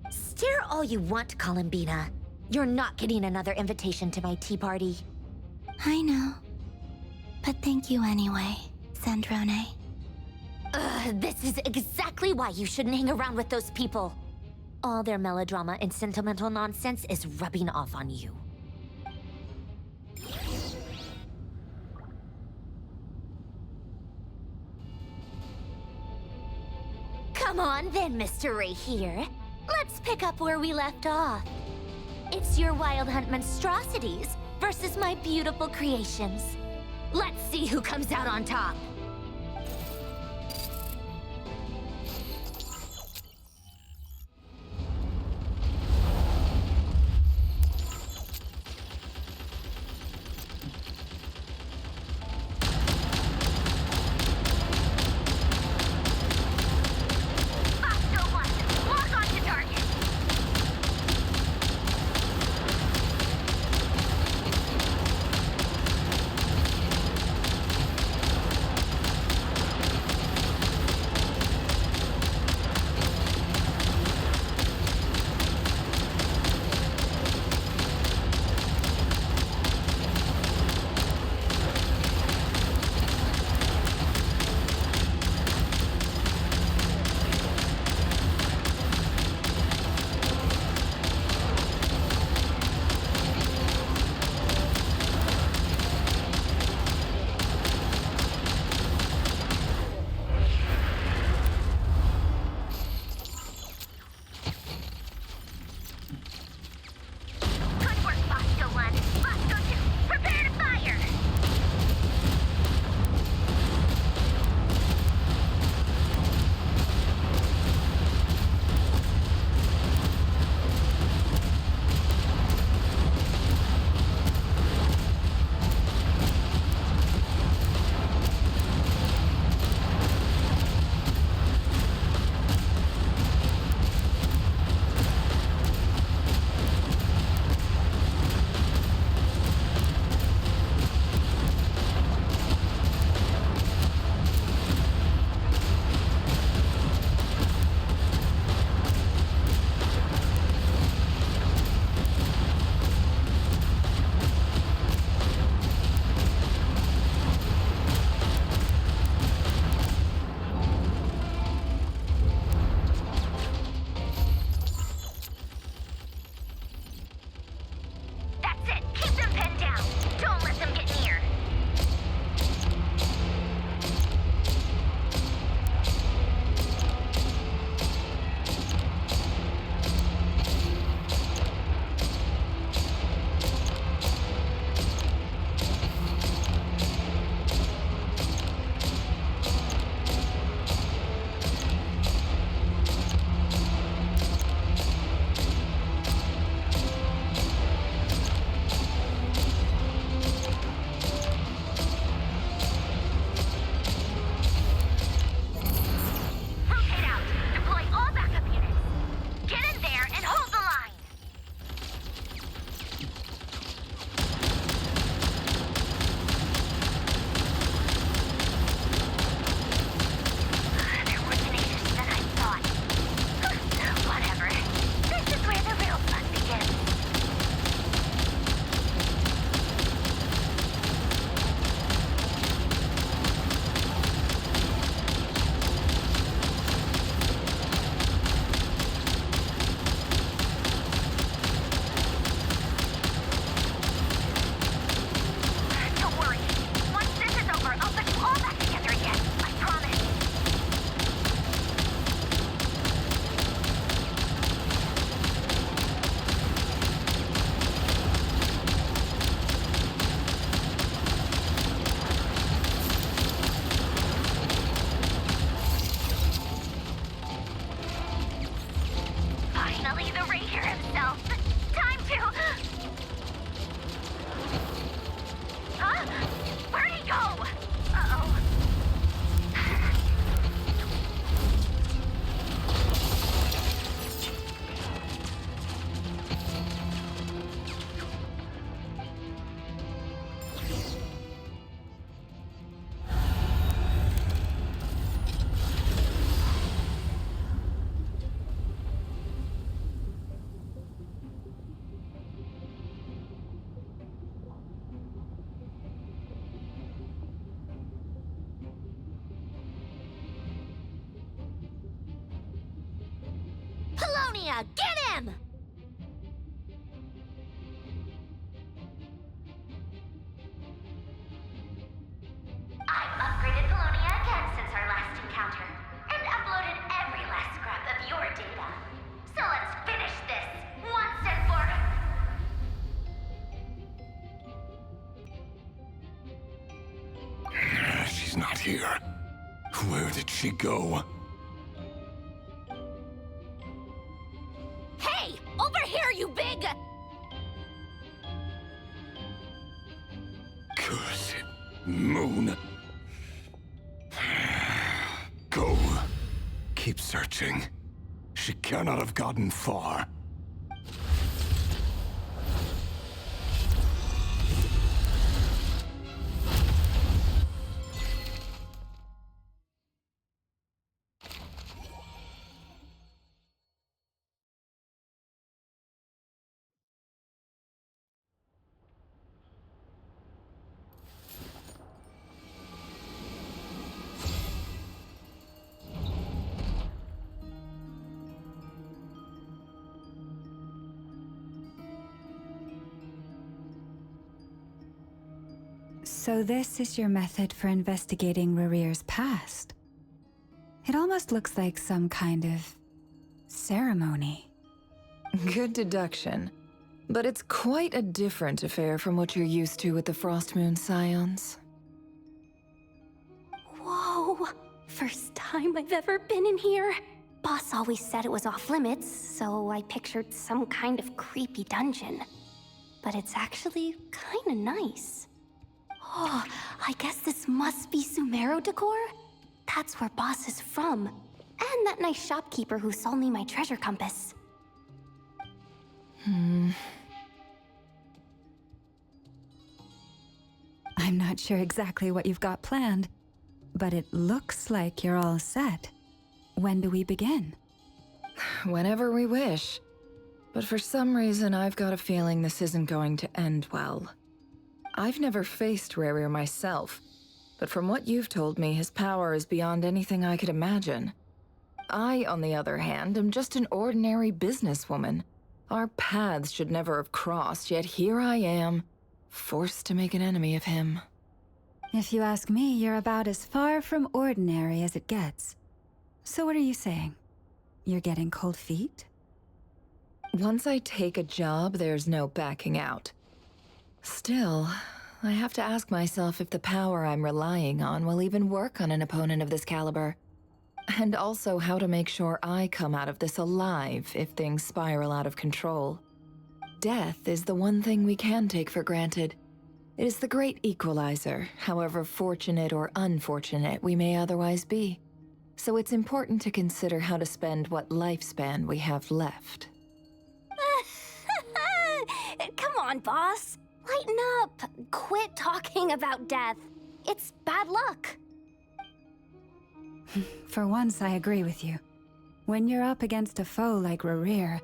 Stare all you want, Columbina. You're not getting another invitation to my tea party. I know. But thank you anyway, Sandrone. This is exactly why you shouldn't hang around with those people. All their melodrama and sentimental nonsense is rubbing off on you. Come on then, Mr. Ray here. Let's pick up where we left off. It's your Wild Hunt monstrosities versus my beautiful creations. Let's see who comes out on top. really the Ranger himself. Time to... Huh? Where'd he go? Uh-oh. Polonia, get him! I've upgraded Polonia again since our last encounter, and uploaded every last scrap of your data. So let's finish this, once and for... She's not here. Where did she go? Hey! Over here, you big... Cursed moon. Go. Keep searching. She cannot have gotten far. So this is your method for investigating Rarir's past. It almost looks like some kind of ceremony. Good deduction. But it's quite a different affair from what you're used to with the Frostmoon Scions. Whoa! First time I've ever been in here. Boss always said it was off limits, so I pictured some kind of creepy dungeon. But it's actually kinda nice. Oh, I guess this must be Sumero decor? That's where Boss is from. And that nice shopkeeper who sold me my treasure compass. I'm not sure exactly what you've got planned, but it looks like you're all set. When do we begin? Whenever we wish. But for some reason, I've got a feeling this isn't going to end well. I've never faced Rarir myself, but from what you've told me, his power is beyond anything I could imagine. I, on the other hand, am just an ordinary businesswoman. Our paths should never have crossed, yet here I am, forced to make an enemy of him. If you ask me, you're about as far from ordinary as it gets. So what are you saying? You're getting cold feet? Once I take a job, there's no backing out. Still, I have to ask myself if the power I'm relying on will even work on an opponent of this caliber. And also how to make sure I come out of this alive if things spiral out of control. Death is the one thing we can take for granted. It is the great equalizer, however fortunate or unfortunate we may otherwise be. So it's important to consider how to spend what lifespan we have left. Come on, boss. Lighten up. Quit talking about death. It's bad luck. For once, I agree with you. When you're up against a foe like Rarir,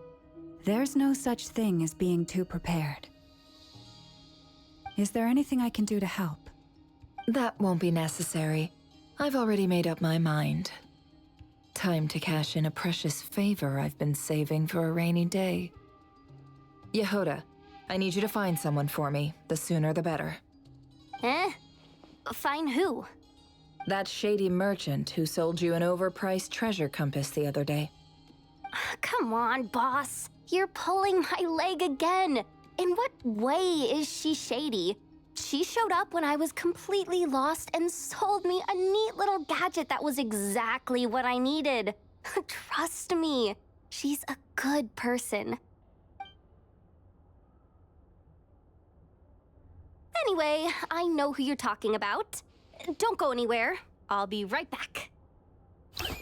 there's no such thing as being too prepared. Is there anything I can do to help? That won't be necessary. I've already made up my mind. Time to cash in a precious favor I've been saving for a rainy day. Yehoda, I need you to find someone for me. The sooner the better. Eh? Find who? That shady merchant who sold you an overpriced treasure compass the other day. Come on, boss. You're pulling my leg again. In what way is she shady? She showed up when I was completely lost and sold me a neat little gadget that was exactly what I needed. Trust me. She's a good person. Anyway, I know who you're talking about. Don't go anywhere. I'll be right back. Quit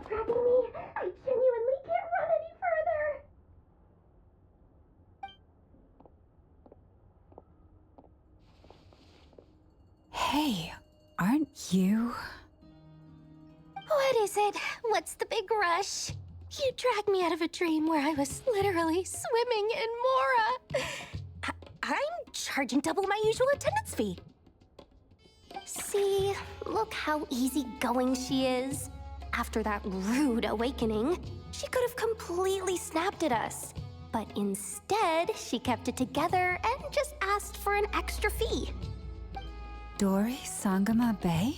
dragging me. I genuinely can't run any further. Hey, aren't you? What is it? What's the big rush? You dragged me out of a dream where I was literally swimming in Mora. I'm charging double my usual attendance fee. See, look how easygoing she is. After that rude awakening, she could have completely snapped at us. But instead, she kept it together and just asked for an extra fee. Dory Sangama Bay?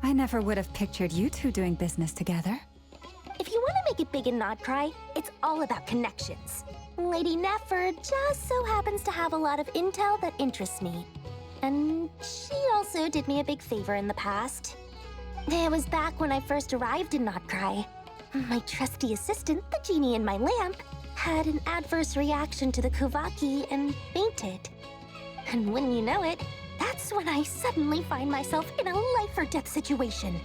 I never would have pictured you two doing business together. If you want to make it big in Nodcry, it's all about connections. Lady Nefer just so happens to have a lot of intel that interests me. And she also did me a big favor in the past. It was back when I first arrived in Nodcry. My trusty assistant, the genie in my lamp, had an adverse reaction to the Kuvaki and fainted. And wouldn't you know it, that's when I suddenly find myself in a life-or-death situation.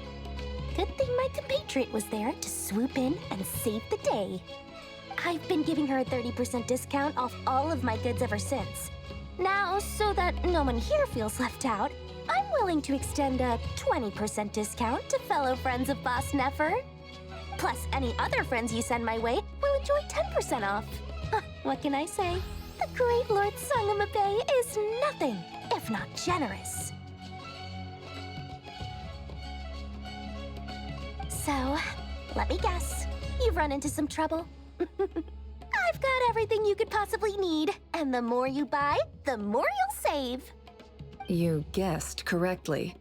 Good thing my compatriot was there to swoop in and save the day. I've been giving her a 30% discount off all of my goods ever since. Now, so that no one here feels left out, I'm willing to extend a 20% discount to fellow friends of Boss Nefer. Plus, any other friends you send my way will enjoy 10% off. What can I say? The great Lord Sangama Bay is nothing if not generous. So, let me guess. You've run into some trouble? I've got everything you could possibly need. And the more you buy, the more you'll save. You guessed correctly.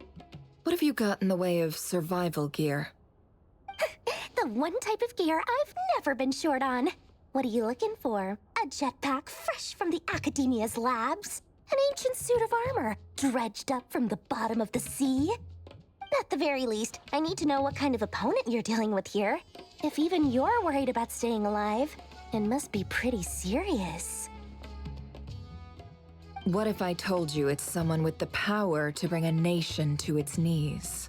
What have you got in the way of survival gear? The one type of gear I've never been short on. What are you looking for? A jetpack fresh from the Academia's labs? An ancient suit of armor dredged up from the bottom of the sea? At the very least, I need to know what kind of opponent you're dealing with here. If even you're worried about staying alive, it must be pretty serious. What if I told you it's someone with the power to bring a nation to its knees?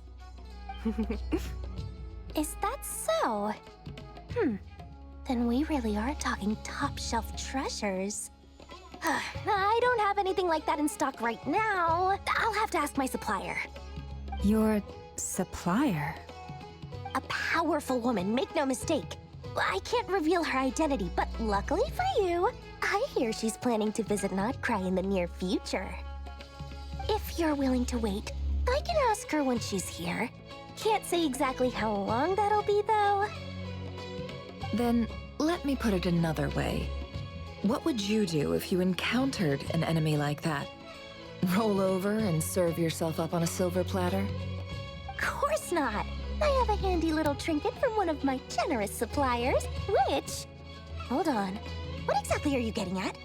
Is that so? Then we really are talking top-shelf treasures. I don't have anything like that in stock right now. I'll have to ask my supplier. Your supplier? A powerful woman, make no mistake. I can't reveal her identity, but luckily for you, I hear she's planning to visit Nodcry in the near future. If you're willing to wait, I can ask her when she's here. Can't say exactly how long that'll be, though. Then let me put it another way. What would you do if you encountered an enemy like that? Roll over and serve yourself up on a silver platter? Course not. I have a handy little trinket from one of my generous suppliers, which... Hold on. What exactly are you getting at?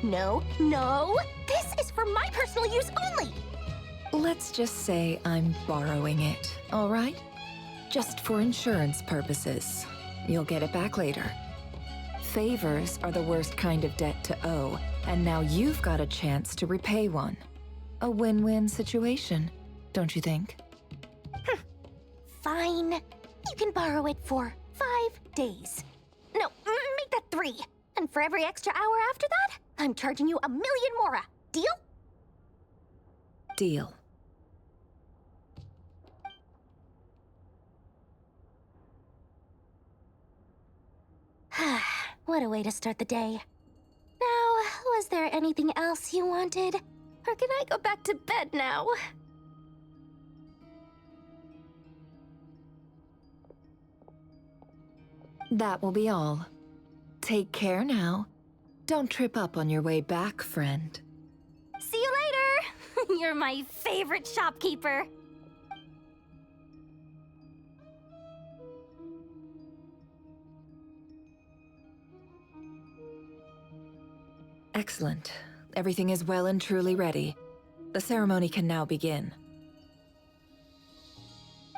No, no! This is for my personal use only! Let's just say I'm borrowing it, all right? Just for insurance purposes. You'll get it back later. Favors are the worst kind of debt to owe, and now you've got a chance to repay one. A win-win situation, don't you think? Fine. You can borrow it for 5 days. No, make that 3. And for every extra hour after that, I'm charging you 1,000,000 mora. Deal? Deal. What a way to start the day. Now, was there anything else you wanted? Or can I go back to bed now? That will be all. Take care now. Don't trip up on your way back, friend. See you later! You're my favorite shopkeeper. Excellent. Everything is well and truly ready. The ceremony can now begin.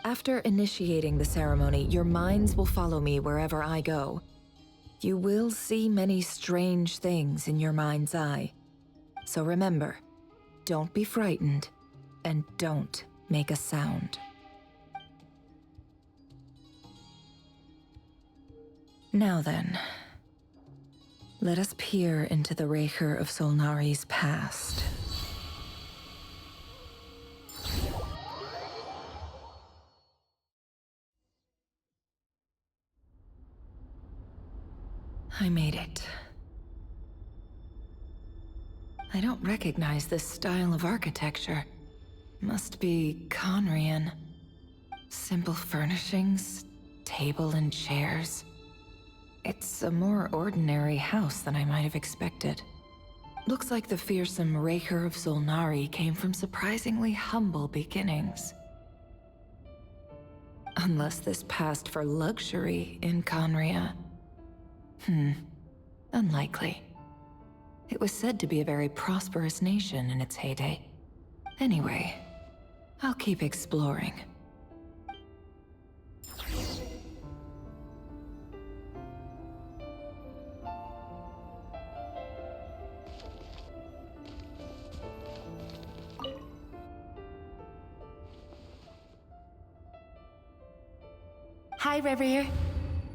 After initiating the ceremony, your minds will follow me wherever I go. You will see many strange things in your mind's eye. So remember, don't be frightened, and don't make a sound. Now then, let us peer into the Raker of Solnari's past. I made it. I don't recognize this style of architecture. Must be Conrian. Simple furnishings, table and chairs. It's a more ordinary house than I might have expected. Looks like the fearsome Raker of Solnari came from surprisingly humble beginnings. Unless this passed for luxury in Conria. Unlikely. It was said to be a very prosperous nation in its heyday. Anyway, I'll keep exploring. Hi, Rivier.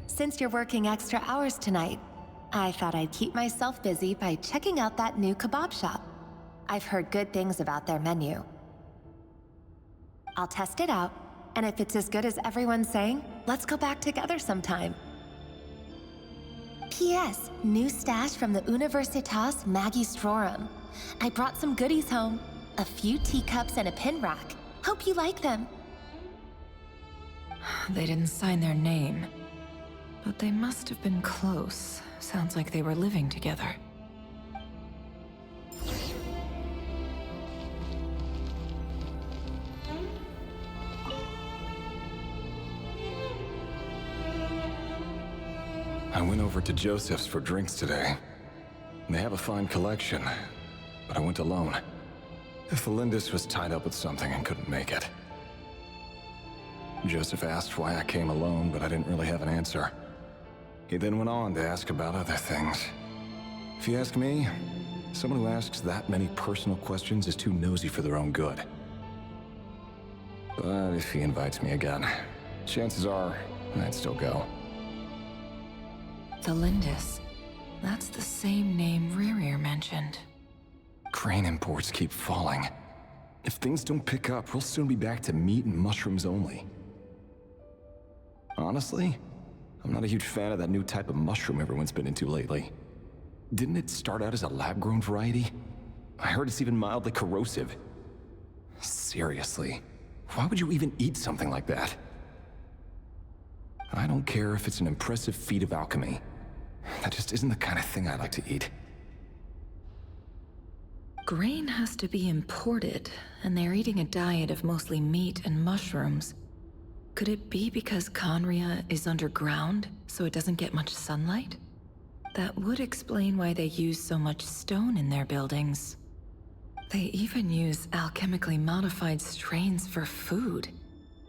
Since you're working extra hours tonight, I thought I'd keep myself busy by checking out that new kebab shop. I've heard good things about their menu. I'll test it out, and if it's as good as everyone's saying, let's go back together sometime. P.S. New stash from the Universitas Magistrorum. I brought some goodies home. A few teacups and a pin rack. Hope you like them. They didn't sign their name, but they must have been close. Sounds like they were living together. I went over to Joseph's for drinks today. They have a fine collection, but I went alone. Felindus was tied up with something and couldn't make it. Joseph asked why I came alone, but I didn't really have an answer. He then went on to ask about other things. If you ask me, someone who asks that many personal questions is too nosy for their own good. But if he invites me again, chances are I'd still go. Felindus. That's the same name Ririr mentioned. Crane imports keep falling. If things don't pick up, we'll soon be back to meat and mushrooms only. Honestly, I'm not a huge fan of that new type of mushroom everyone's been into lately. Didn't it start out as a lab-grown variety? I heard it's even mildly corrosive. Seriously, why would you even eat something like that? I don't care if it's an impressive feat of alchemy. That just isn't the kind of thing I like to eat. Grain has to be imported, and they're eating a diet of mostly meat and mushrooms. Could it be because Conria is underground, so it doesn't get much sunlight? That would explain why they use so much stone in their buildings. They even use alchemically modified strains for food.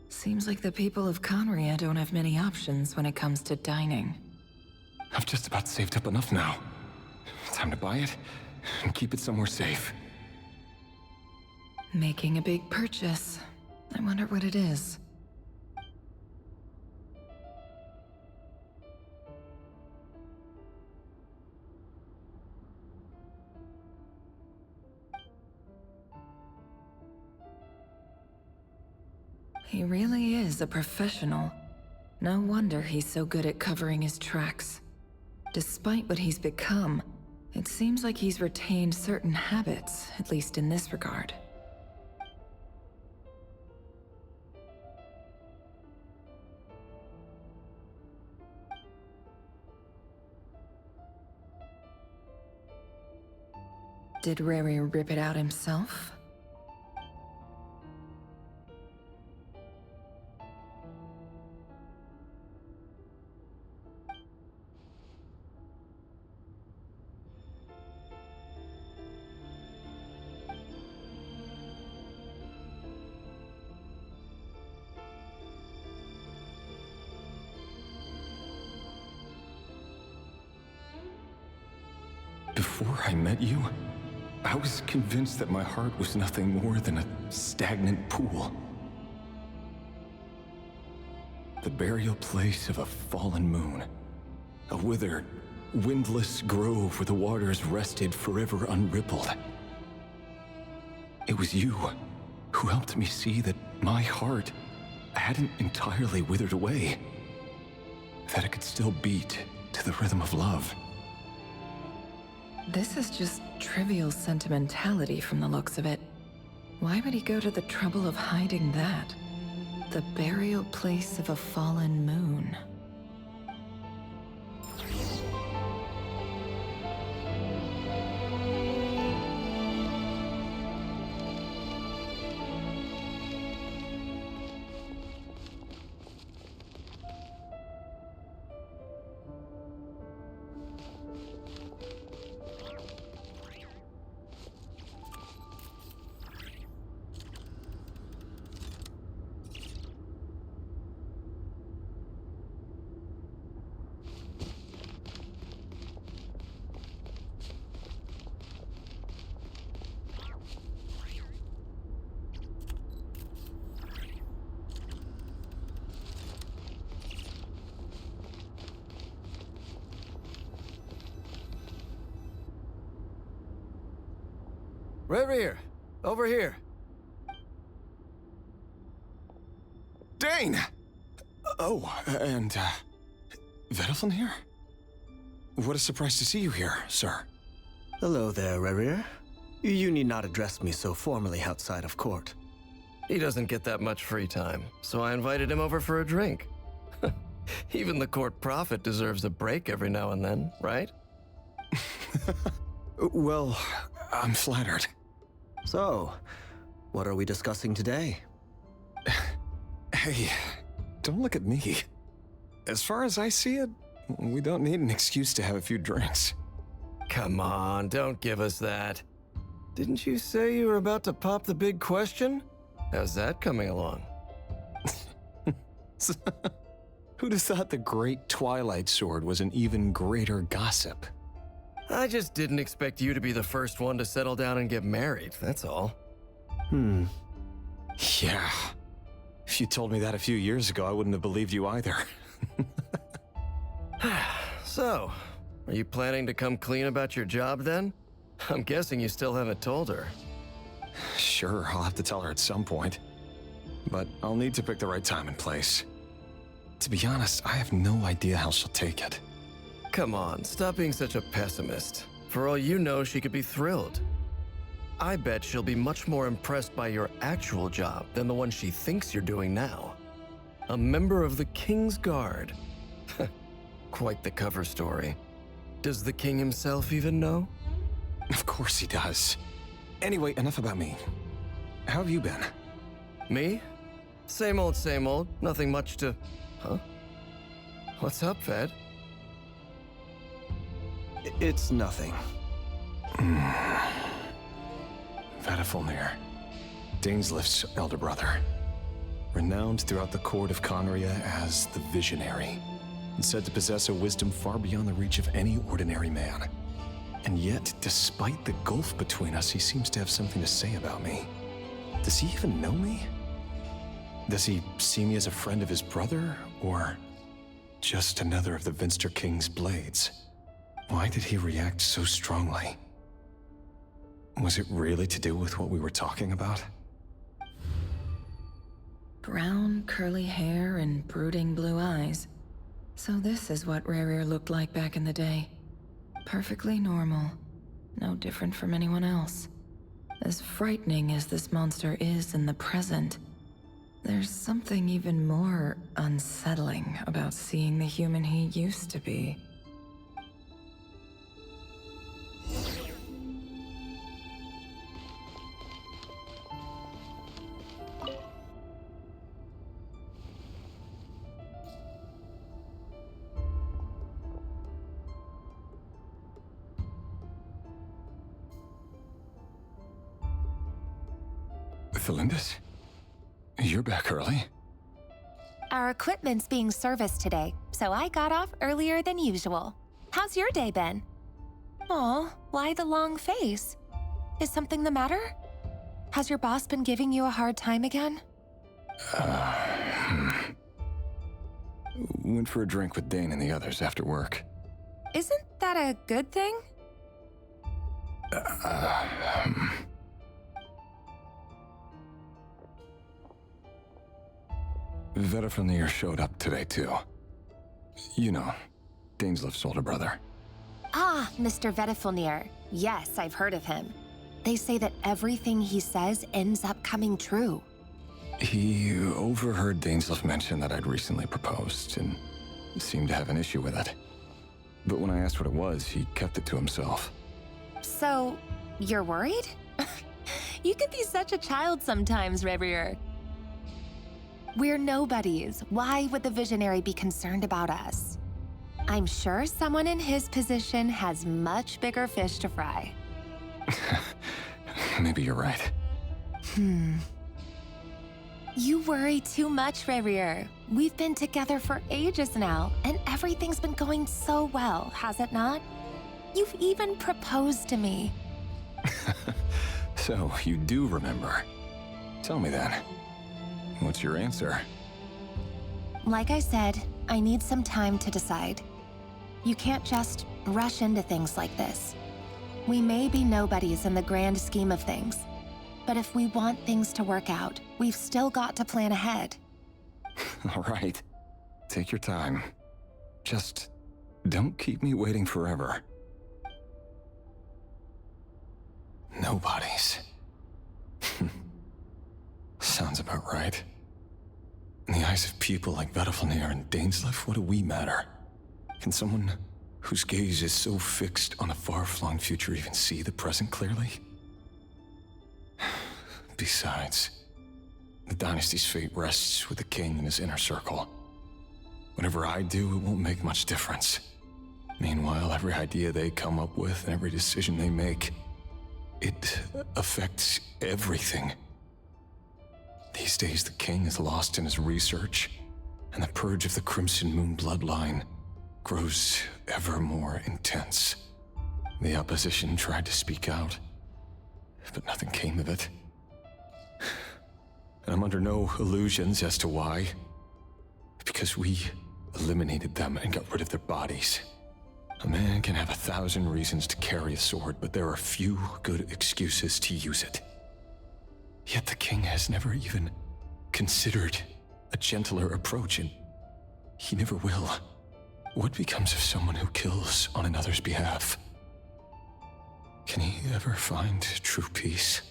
Seems like the people of Conria don't have many options when it comes to dining. I've just about saved up enough now. Time to buy it and keep it somewhere safe. Making a big purchase. I wonder what it is. He really is a professional. No wonder he's so good at covering his tracks. Despite what he's become, it seems like he's retained certain habits, at least in this regard. Did Rary rip it out himself? Before I met you, I was convinced that my heart was nothing more than a stagnant pool. The burial place of a fallen moon. A withered, windless grove where the waters rested forever unrippled. It was you who helped me see that my heart hadn't entirely withered away. That it could still beat to the rhythm of love. This is just trivial sentimentality from the looks of it. Why would he go to the trouble of hiding that? The burial place of a fallen moon. Reverie, over here. Dane! Oh, and, Vedalfin here? What a surprise to see you here, sir. Hello there, Reverie. You need not address me so formally outside of court. He doesn't get that much free time, so I invited him over for a drink. Even the court prophet deserves a break every now and then, right? Well, I'm flattered. So, what are we discussing today? Hey, don't look at me. As far as I see it, we don't need an excuse to have a few drinks. Come on, don't give us that. Didn't you say you were about to pop the big question? How's that coming along? Who'd have thought the great Twilight Sword was an even greater gossip? I just didn't expect you to be the first one to settle down and get married, that's all. Yeah. If you told me that a few years ago, I wouldn't have believed you either. So, are you planning to come clean about your job then? I'm guessing you still haven't told her. Sure, I'll have to tell her at some point. But I'll need to pick the right time and place. To be honest, I have no idea how she'll take it. Come on, stop being such a pessimist. For all you know, she could be thrilled. I bet she'll be much more impressed by your actual job than the one she thinks you're doing now. A member of the King's Guard. Quite the cover story. Does the king himself even know? Of course he does. Anyway, enough about me. How have you been? Me? Same old, nothing much to... Huh? What's up, Ved? It's nothing. Vedalfin, Dainslift's elder brother. Renowned throughout the court of Conria as the Visionary, and said to possess a wisdom far beyond the reach of any ordinary man. And yet, despite the gulf between us, he seems to have something to say about me. Does he even know me? Does he see me as a friend of his brother, or just another of the Vinster King's blades? Why did he react so strongly? Was it really to do with what we were talking about? Brown, curly hair and brooding blue eyes. So this is what Rerir looked like back in the day. Perfectly normal. No different from anyone else. As frightening as this monster is in the present, there's something even more unsettling about seeing the human he used to be. Thelindis? You're back early? Our equipment's being serviced today, so I got off earlier than usual. How's your day been? Aw, why the long face? Is something the matter? Has your boss been giving you a hard time again? Went for a drink with Dane and the others after work. Isn't that a good thing? Vedifnir showed up today, too. You know, Daneslif's older brother. Ah, Mr. Vedifnir. Yes, I've heard of him. They say that everything he says ends up coming true. He overheard Daneslif mention that I'd recently proposed and seemed to have an issue with it. But when I asked what it was, he kept it to himself. So, you're worried? You can be such a child sometimes, Revier. We're nobodies. Why would the Visionary be concerned about us? I'm sure someone in his position has much bigger fish to fry. Maybe you're right. You worry too much, Revier. We've been together for ages now, and everything's been going so well, has it not? You've even proposed to me. So, you do remember. Tell me then. What's your answer? Like I said, I need some time to decide. You can't just rush into things like this. We may be nobodies in the grand scheme of things, but if we want things to work out, we've still got to plan ahead. All right. Take your time. Just don't keep me waiting forever. Nobodies. Sounds about right. In the eyes of people like Vedifnir and Daneslif, what do we matter? Can someone whose gaze is so fixed on a far-flung future even see the present clearly? Besides, the dynasty's fate rests with the king and his inner circle. Whatever I do, it won't make much difference. Meanwhile, every idea they come up with and every decision they make, it affects everything. These days, the king is lost in his research, and the purge of the Crimson Moon bloodline grows ever more intense. The opposition tried to speak out, but nothing came of it. And I'm under no illusions as to why. Because we eliminated them and got rid of their bodies. A man can have 1,000 reasons to carry a sword, but there are few good excuses to use it. Yet the king has never even considered a gentler approach, and he never will. What becomes of someone who kills on another's behalf? Can he ever find true peace?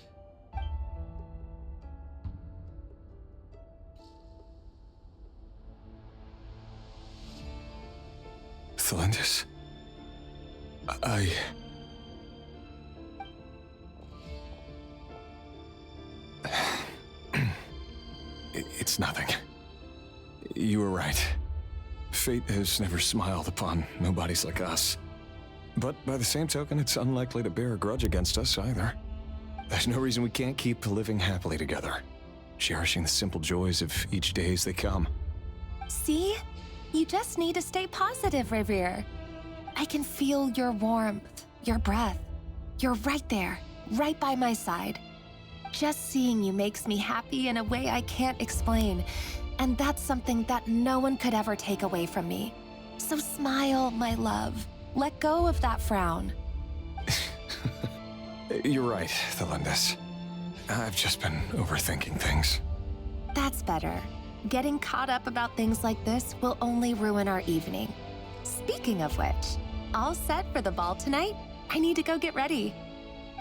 Thelindis? It's nothing. You were right. Fate has never smiled upon nobodies like us. But by the same token, it's unlikely to bear a grudge against us either. There's no reason we can't keep living happily together, cherishing the simple joys of each day as they come. See? You just need to stay positive, Revier. I can feel your warmth, your breath. You're right there, right by my side. Just seeing you makes me happy in a way I can't explain, and that's something that no one could ever take away from me. So smile, my love. Let go of that frown. You're right, Thelindis. I've just been overthinking things. That's better. Getting caught up about things like this will only ruin our evening. Speaking of which, all set for the ball tonight? I need to go get ready.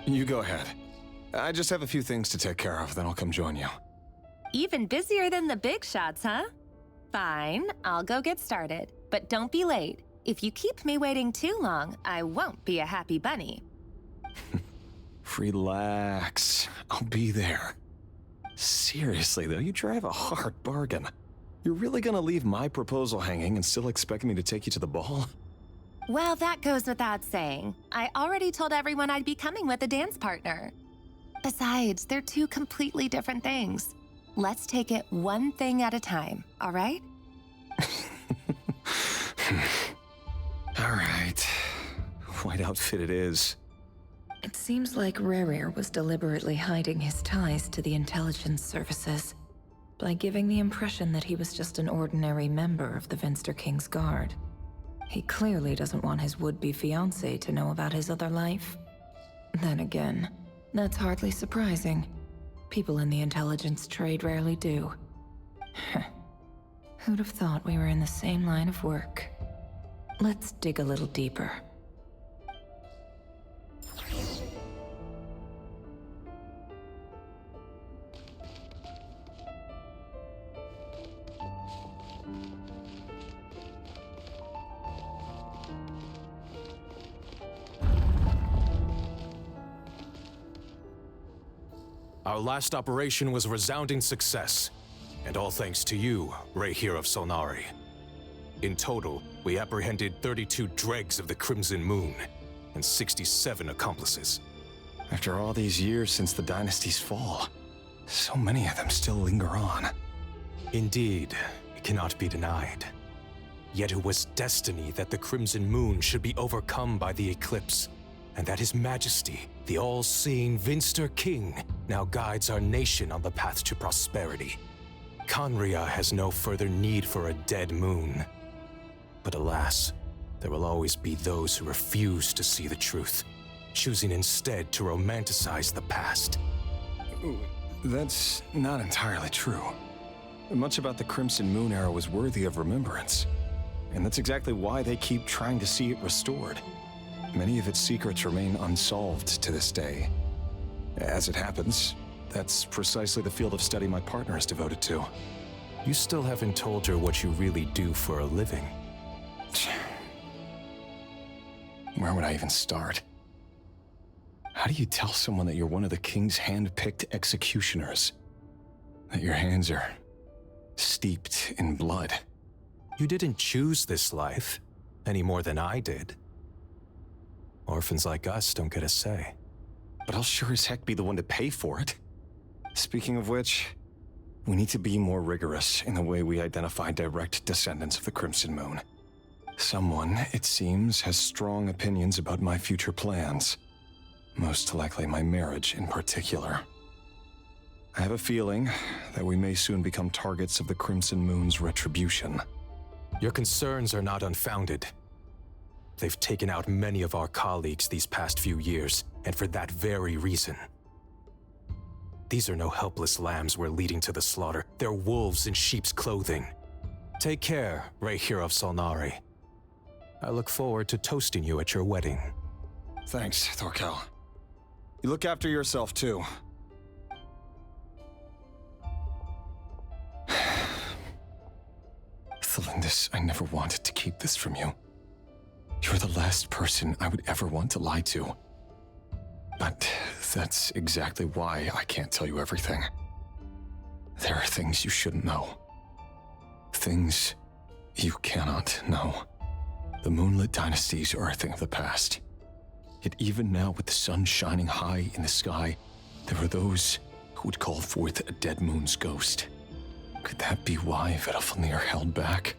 You go ahead. I just have a few things to take care of, then I'll come join you. Even busier than the big shots, huh? Fine, I'll go get started. But don't be late. If you keep me waiting too long, I won't be a happy bunny. Relax. I'll be there. Seriously, though, you drive a hard bargain. You're really gonna leave my proposal hanging and still expect me to take you to the ball? Well, that goes without saying. I already told everyone I'd be coming with a dance partner. Besides, they're two completely different things. Let's take it one thing at a time, all right? All right. Why outfit it is. It seems like Rerir was deliberately hiding his ties to the intelligence services by giving the impression that he was just an ordinary member of the Vinster King's Guard. He clearly doesn't want his would-be fiancée to know about his other life. Then again, that's hardly surprising. People in the intelligence trade rarely do. Who'd have thought we were in the same line of work? Let's dig a little deeper. Our last operation was a resounding success, and all thanks to you, Rahere of Solnari. In total, we apprehended 32 dregs of the Crimson Moon, and 67 accomplices. After all these years since the dynasty's fall, so many of them still linger on. Indeed, it cannot be denied. Yet it was destiny that the Crimson Moon should be overcome by the eclipse, and that His Majesty, the all-seeing Vinster King, now guides our nation on the path to prosperity. Khanria has no further need for a dead moon. But alas, there will always be those who refuse to see the truth, choosing instead to romanticize the past. That's not entirely true. Much about the Crimson Moon era was worthy of remembrance, and that's exactly why they keep trying to see it restored. Many of its secrets remain unsolved to this day. As it happens, that's precisely the field of study my partner is devoted to. You still haven't told her what you really do for a living. Where would I even start? How do you tell someone that you're one of the king's hand-picked executioners? That your hands are steeped in blood? You didn't choose this life, any more than I did. Orphans like us don't get a say. But I'll sure as heck be the one to pay for it. Speaking of which, we need to be more rigorous in the way we identify direct descendants of the Crimson Moon. Someone, it seems, has strong opinions about my future plans. Most likely my marriage in particular. I have a feeling that we may soon become targets of the Crimson Moon's retribution. Your concerns are not unfounded. They've taken out many of our colleagues these past few years, and for that very reason. These are no helpless lambs we're leading to the slaughter. They're wolves in sheep's clothing. Take care, Rahere of Solnari. I look forward to toasting you at your wedding. Thanks, Thorkel. You look after yourself, too. Thelindis, I never wanted to keep this from you. You're the last person I would ever want to lie to. But that's exactly why I can't tell you everything. There are things you shouldn't know. Things you cannot know. The Moonlit Dynasties are a thing of the past. Yet even now, with the sun shining high in the sky, there are those who would call forth a dead moon's ghost. Could that be why Vedalfnir held back?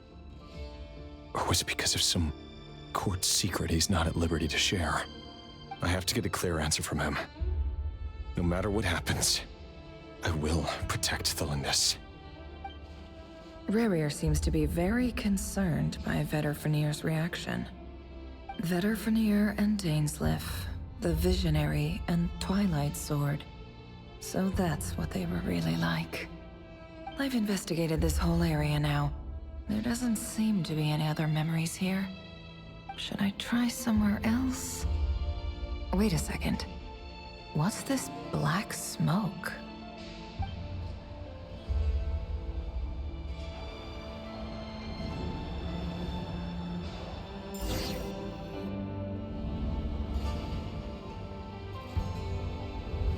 Or was it because of some court secret he's not at liberty to share? I have to get a clear answer from him. No matter what happens, I will protect Thelindis. Rerir seems to be very concerned by Vedalfnir's reaction. Vedalfnir and Dainsleif, the Visionary and Twilight Sword. So that's what they were really like. I've investigated this whole area now. There doesn't seem to be any other memories here. Should I try somewhere else? Wait a second. What's this black smoke?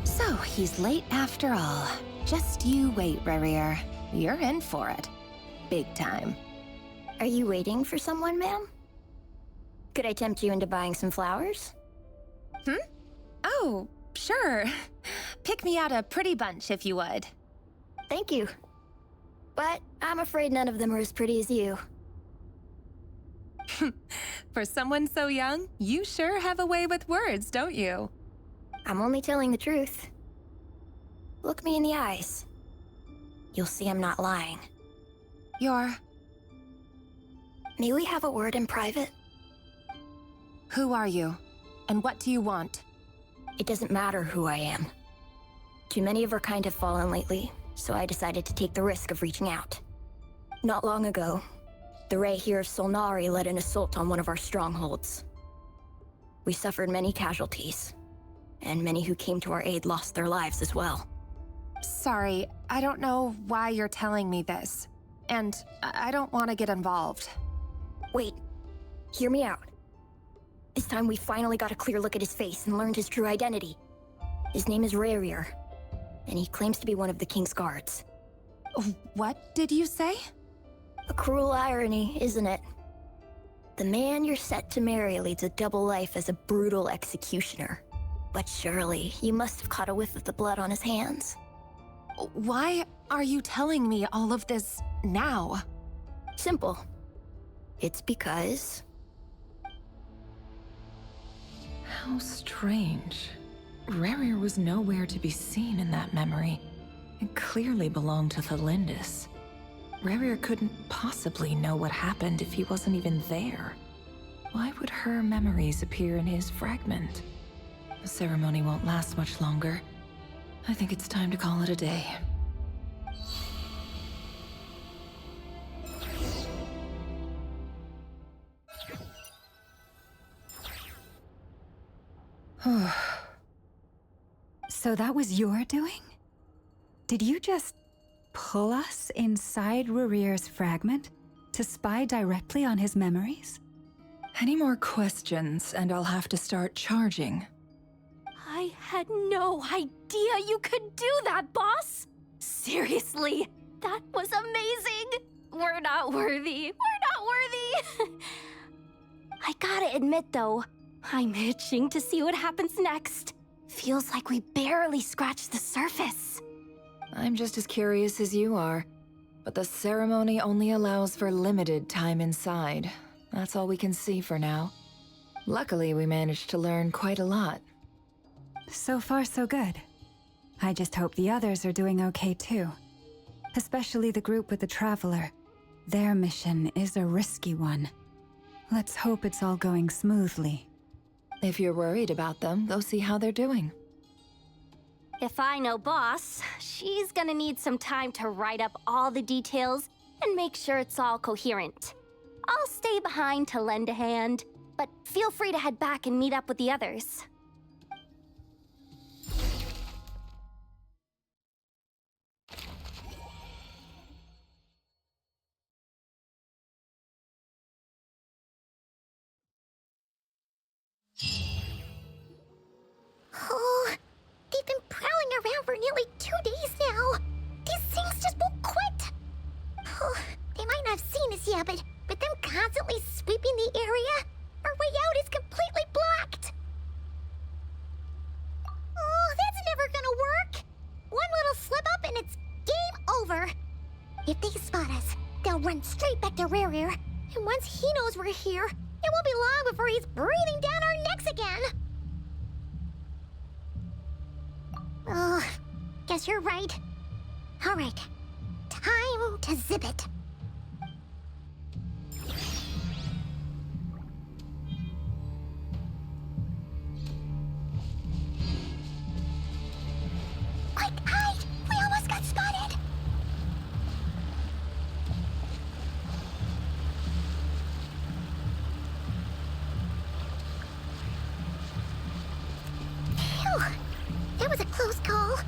So, he's late after all. Just you wait, Rerir. You're in for it. Big time. Are you waiting for someone, ma'am? Could I tempt you into buying some flowers? Oh, sure. Pick me out a pretty bunch if you would. Thank you. But I'm afraid none of them are as pretty as you. For someone so young, you sure have a way with words, don't you? I'm only telling the truth. Look me in the eyes. You'll see I'm not lying. May we have a word in private? Who are you? And what do you want? It doesn't matter who I am. Too many of our kind have fallen lately, so I decided to take the risk of reaching out. Not long ago, the Ray here of Solnari led an assault on one of our strongholds. We suffered many casualties, and many who came to our aid lost their lives as well. Sorry, I don't know why you're telling me this. And I don't want to get involved. Wait, hear me out. This time we finally got a clear look at his face and learned his true identity. His name is Rarier, and he claims to be one of the King's guards. What did you say? A cruel irony, isn't it? The man you're set to marry leads a double life as a brutal executioner. But surely, you must have caught a whiff of the blood on his hands. Why are you telling me all of this now? Simple. It's because... How strange. Rarier was nowhere to be seen in that memory. It clearly belonged to Thelindis. Rarier couldn't possibly know what happened if he wasn't even there. Why would her memories appear in his fragment? The ceremony won't last much longer. I think it's time to call it a day. So that was your doing? Did you just pull us inside Rarier's fragment to spy directly on his memories? Any more questions, and I'll have to start charging. I had no idea you could do that, boss! Seriously, that was amazing! We're not worthy. We're not worthy! I gotta admit, though, I'm itching to see what happens next. Feels like we barely scratched the surface. I'm just as curious as you are, but the ceremony only allows for limited time inside. That's all we can see for now. Luckily, we managed to learn quite a lot. So far, so good. I just hope the others are doing okay too. Especially the group with the Traveler. Their mission is a risky one. Let's hope it's all going smoothly. If you're worried about them, go see how they're doing. If I know Boss, she's gonna need some time to write up all the details and make sure it's all coherent. I'll stay behind to lend a hand, but feel free to head back and meet up with the others. Oh, they've been prowling around for nearly 2 days now. These things just won't quit. Oh, they might not have seen us yet, but them constantly sweeping the area, our way out is completely blocked. Oh, that's never gonna work. One little slip up and it's game over. If they spot us, they'll run straight back to Rarier. And once he knows we're here, it won't be long before he's breathing down our necks again. Oh, guess you're right. All right, time to zip it. Quick, hide! We almost got spotted! Phew! That was a close call.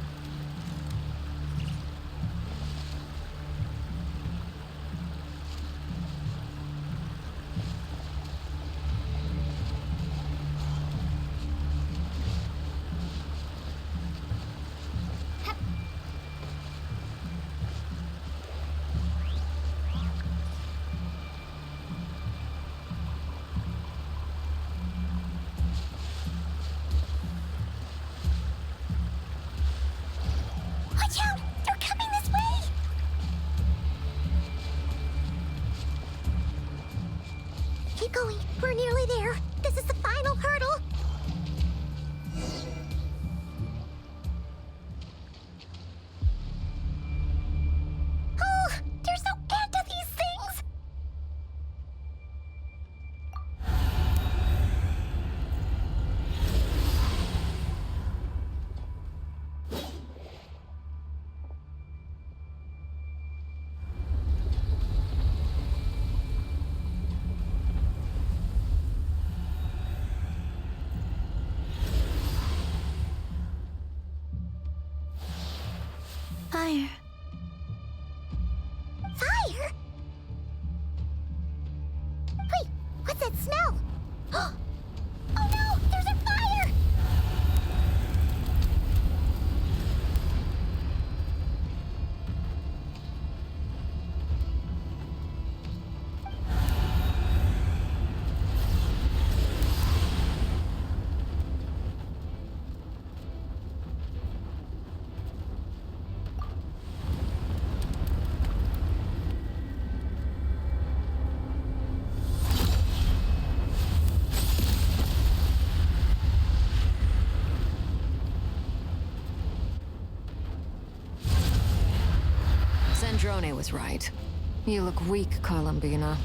Keep going. We're nearly there. This is the final hurdle. Oh, they're so into these things. Fire. Fire? Wait, what's that smell? Oh no, there's a fire! Sandrone was right. You look weak, Columbina.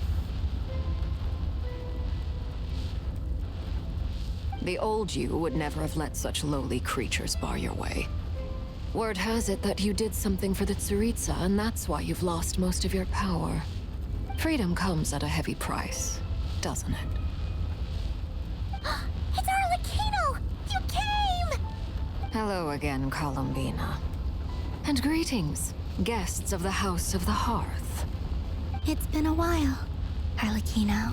The old you would never have let such lowly creatures bar your way. Word has it that you did something for the Tsaritsa, and that's why you've lost most of your power. Freedom comes at a heavy price, doesn't it? It's Arlecchino! You came! Hello again, Columbina. And greetings, guests of the House of the Hearth. It's been a while, Arlecchino.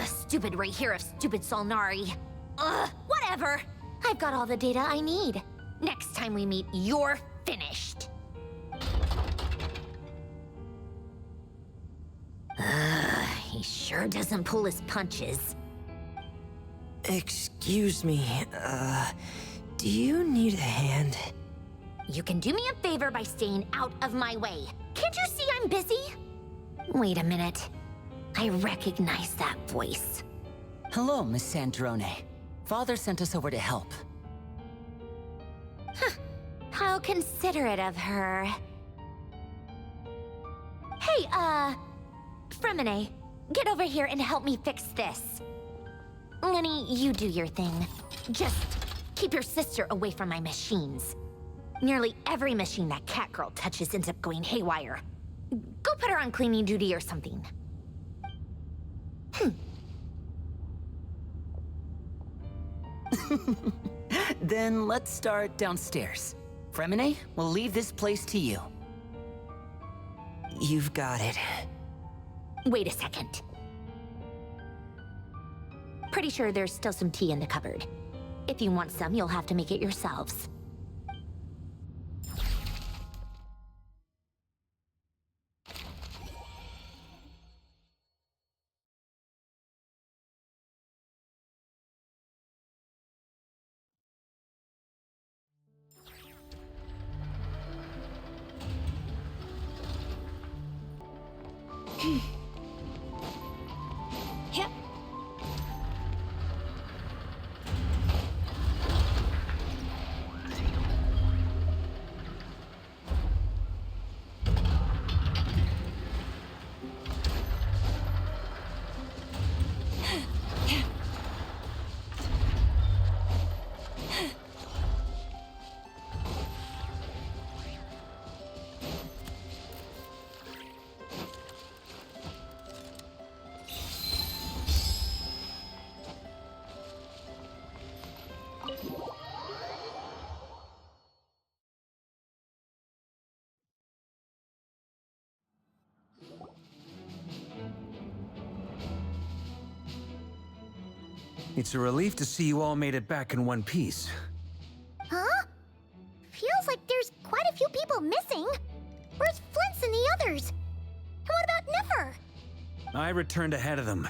Stupid right here of stupid Solnari. Ugh, whatever. I've got all the data I need. Next time we meet, you're finished. He sure doesn't pull his punches. Excuse me, do you need a hand? You can do me a favor by staying out of my way. Can't you see I'm busy? Wait a minute. I recognize that voice. Hello, Miss Sandrone. Father sent us over to help. Huh. How considerate of her. Hey, Fremine, get over here and help me fix this. Lenny, you do your thing. Just keep your sister away from my machines. Nearly every machine that cat girl touches ends up going haywire. Go put her on cleaning duty or something. Then let's start downstairs. Fremine, we'll leave this place to you. You've got it. Wait a second. Pretty sure there's still some tea in the cupboard. If you want some, you'll have to make it yourselves. Yep. It's a relief to see you all made it back in one piece. Huh? feels like there's quite a few people missing. Where's Flint's and the others? And what about Nefer? I returned ahead of them.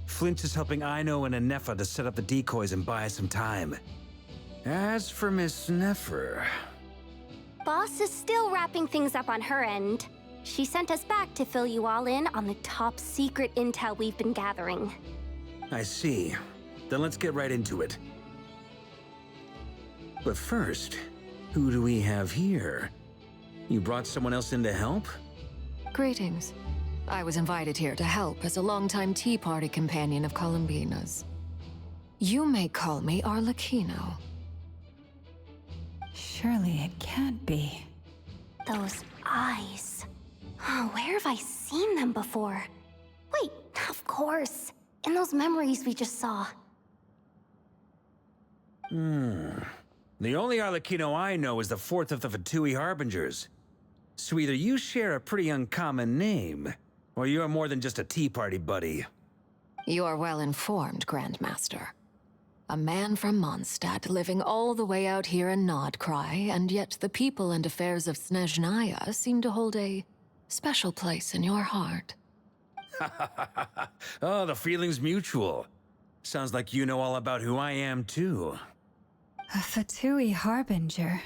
Flint is helping Ino and Anefa to set up the decoys and buy some time. As for Miss Nefer... Boss is still wrapping things up on her end. She sent us back to fill you all in on the top secret intel we've been gathering. I see. Then let's get right into it. But first, who do we have here? You brought someone else in to help? Greetings. I was invited here to help as a longtime Tea Party companion of Columbina's. You may call me Arlecchino. Surely it can't be. Those eyes. Oh, where have I seen them before? Wait, of course. In those memories we just saw. The only Arlecchino I know is the fourth of the Fatui Harbingers. So either you share a pretty uncommon name, or you're more than just a Tea Party buddy. You are well informed, Grandmaster. A man from Mondstadt living all the way out here in Nodkrai, and yet the people and affairs of Snezhnaya seem to hold a special place in your heart. Oh, the feeling's mutual. Sounds like you know all about who I am, too. A Fatui Harbinger.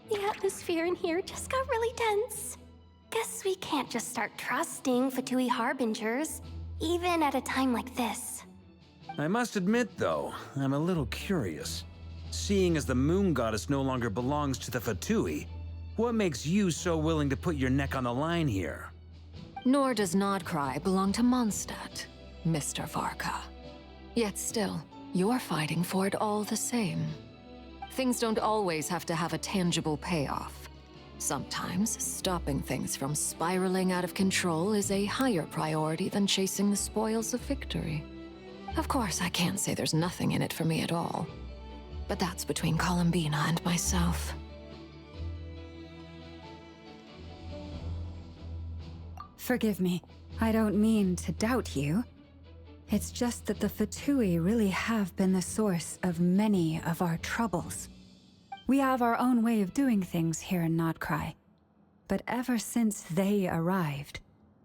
The atmosphere in here just got really tense. Guess we can't just start trusting Fatui Harbingers, even at a time like this. I must admit, though, I'm a little curious. Seeing as the Moon Goddess no longer belongs to the Fatui, what makes you so willing to put your neck on the line here? Nor does Nodkrai belong to Mondstadt, Mr. Varka. Yet still, you're fighting for it all the same. Things don't always have to have a tangible payoff. Sometimes, stopping things from spiraling out of control is a higher priority than chasing the spoils of victory. Of course, I can't say there's nothing in it for me at all. But that's between Columbina and myself. Forgive me. I don't mean to doubt you. It's just that the Fatui really have been the source of many of our troubles. We have our own way of doing things here in Nodkrai. But ever since they arrived,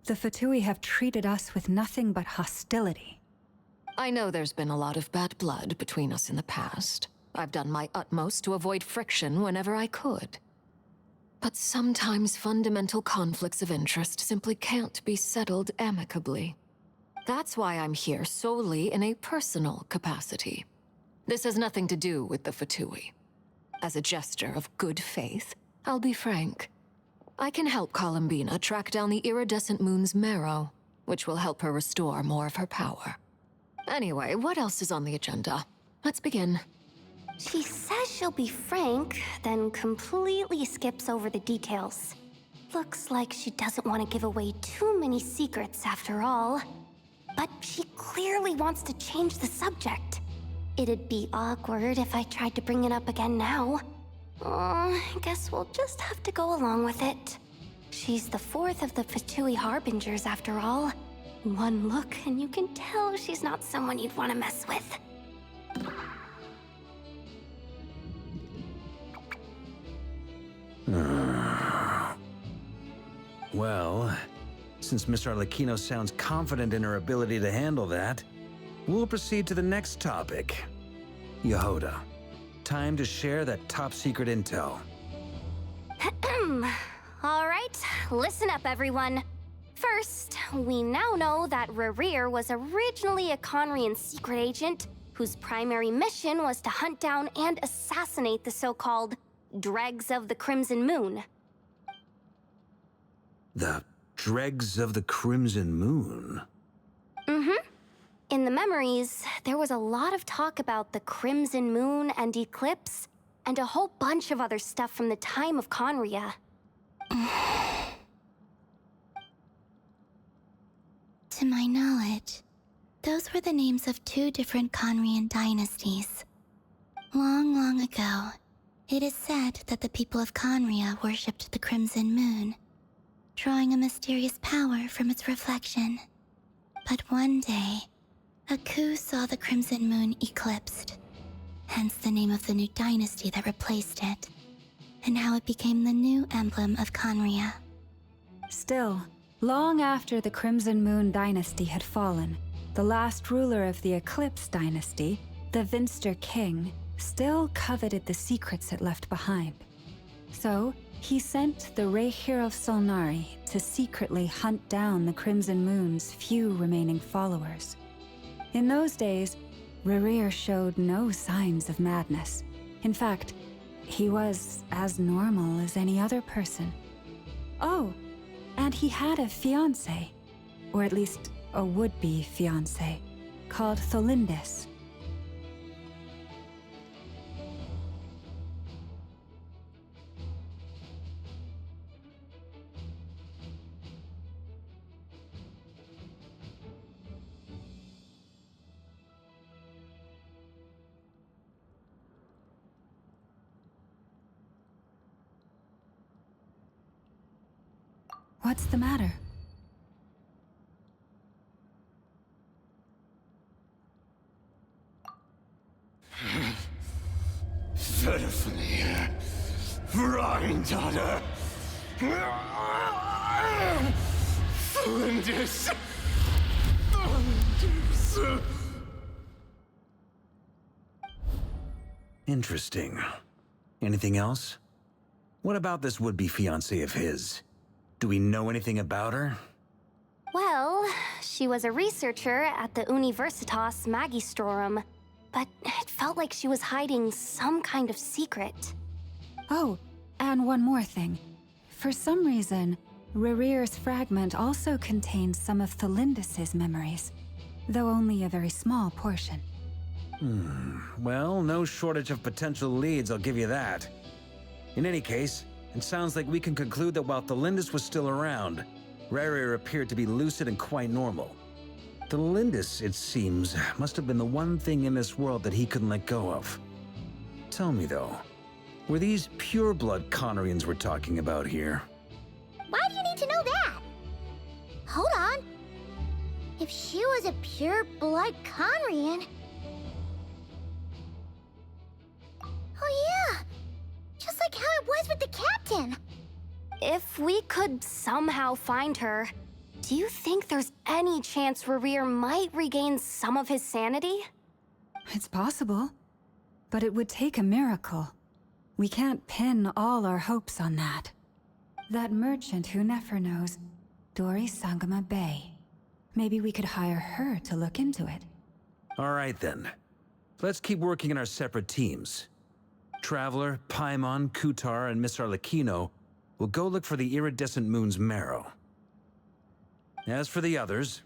the Fatui have treated us with nothing but hostility. I know there's been a lot of bad blood between us in the past. I've done my utmost to avoid friction whenever I could. But sometimes fundamental conflicts of interest simply can't be settled amicably. That's why I'm here solely in a personal capacity. This has nothing to do with the Fatui. As a gesture of good faith, I'll be frank. I can help Columbina track down the iridescent moon's marrow, which will help her restore more of her power. Anyway, what else is on the agenda? Let's begin. She says she'll be frank, then completely skips over the details. Looks like she doesn't want to give away too many secrets after all. But she clearly wants to change the subject. It'd be awkward if I tried to bring it up again now. I guess we'll just have to go along with it. She's the fourth of the Fatui Harbingers after all. One look and you can tell she's not someone you'd want to mess with. Well, since Miss Arlecchino sounds confident in her ability to handle that, we'll proceed to the next topic. Yehoda, time to share that top secret intel. All right, listen up everyone. First, we now know that Rerir was originally a Conrian secret agent whose primary mission was to hunt down and assassinate the so-called Dregs of the Crimson Moon. The Dregs of the Crimson Moon? In the memories, there was a lot of talk about the Crimson Moon and Eclipse, and a whole bunch of other stuff from the time of Conria. To my knowledge, those were the names of two different Conrian dynasties. Long, long ago, it is said that the people of Conria worshipped the Crimson Moon, drawing a mysterious power from its reflection. But one day, a coup saw the Crimson Moon eclipsed, hence the name of the new dynasty that replaced it, and how it became the new emblem of Conria. Still, long after the Crimson Moon dynasty had fallen, the last ruler of the Eclipse dynasty, the Vinster King, still coveted the secrets it left behind. So, he sent the Rehir of Solnari to secretly hunt down the Crimson Moon's few remaining followers. In those days, Rerir showed no signs of madness. In fact, he was as normal as any other person. Oh, and he had a fiancé, or at least a would-be fiancé, called Tholindis. What's the matter? Verfnir, Rheindaughter, Flinders. Interesting. Anything else? What about this would-be fiancé of his? Do we know anything about her? Well, she was a researcher at the Universitas Magistrorum, but it felt like she was hiding some kind of secret. Oh, and one more thing. For some reason, Rerir's fragment also contains some of Tholindis' memories, though only a very small portion. Well, no shortage of potential leads, I'll give you that. In any case, it sounds like we can conclude that while Tholindis was still around, Rerir appeared to be lucid and quite normal. Tholindis, it seems, must have been the one thing in this world that he couldn't let go of. Tell me though, were these pure-blood Conrians we're talking about here? Why do you need to know that? Hold on. If she was a pure-blood Conrian... Oh yeah! Just like how it was with the captain! If we could somehow find her, do you think there's any chance Rerir might regain some of his sanity? It's possible, but it would take a miracle. We can't pin all our hopes on that. That merchant who Nefer knows, Dori Sangama Bay. Maybe we could hire her to look into it. All right then. Let's keep working in our separate teams. Traveler, Paimon, Kutar, and Miss Arlecchino will go look for the iridescent moon's marrow. As for the others...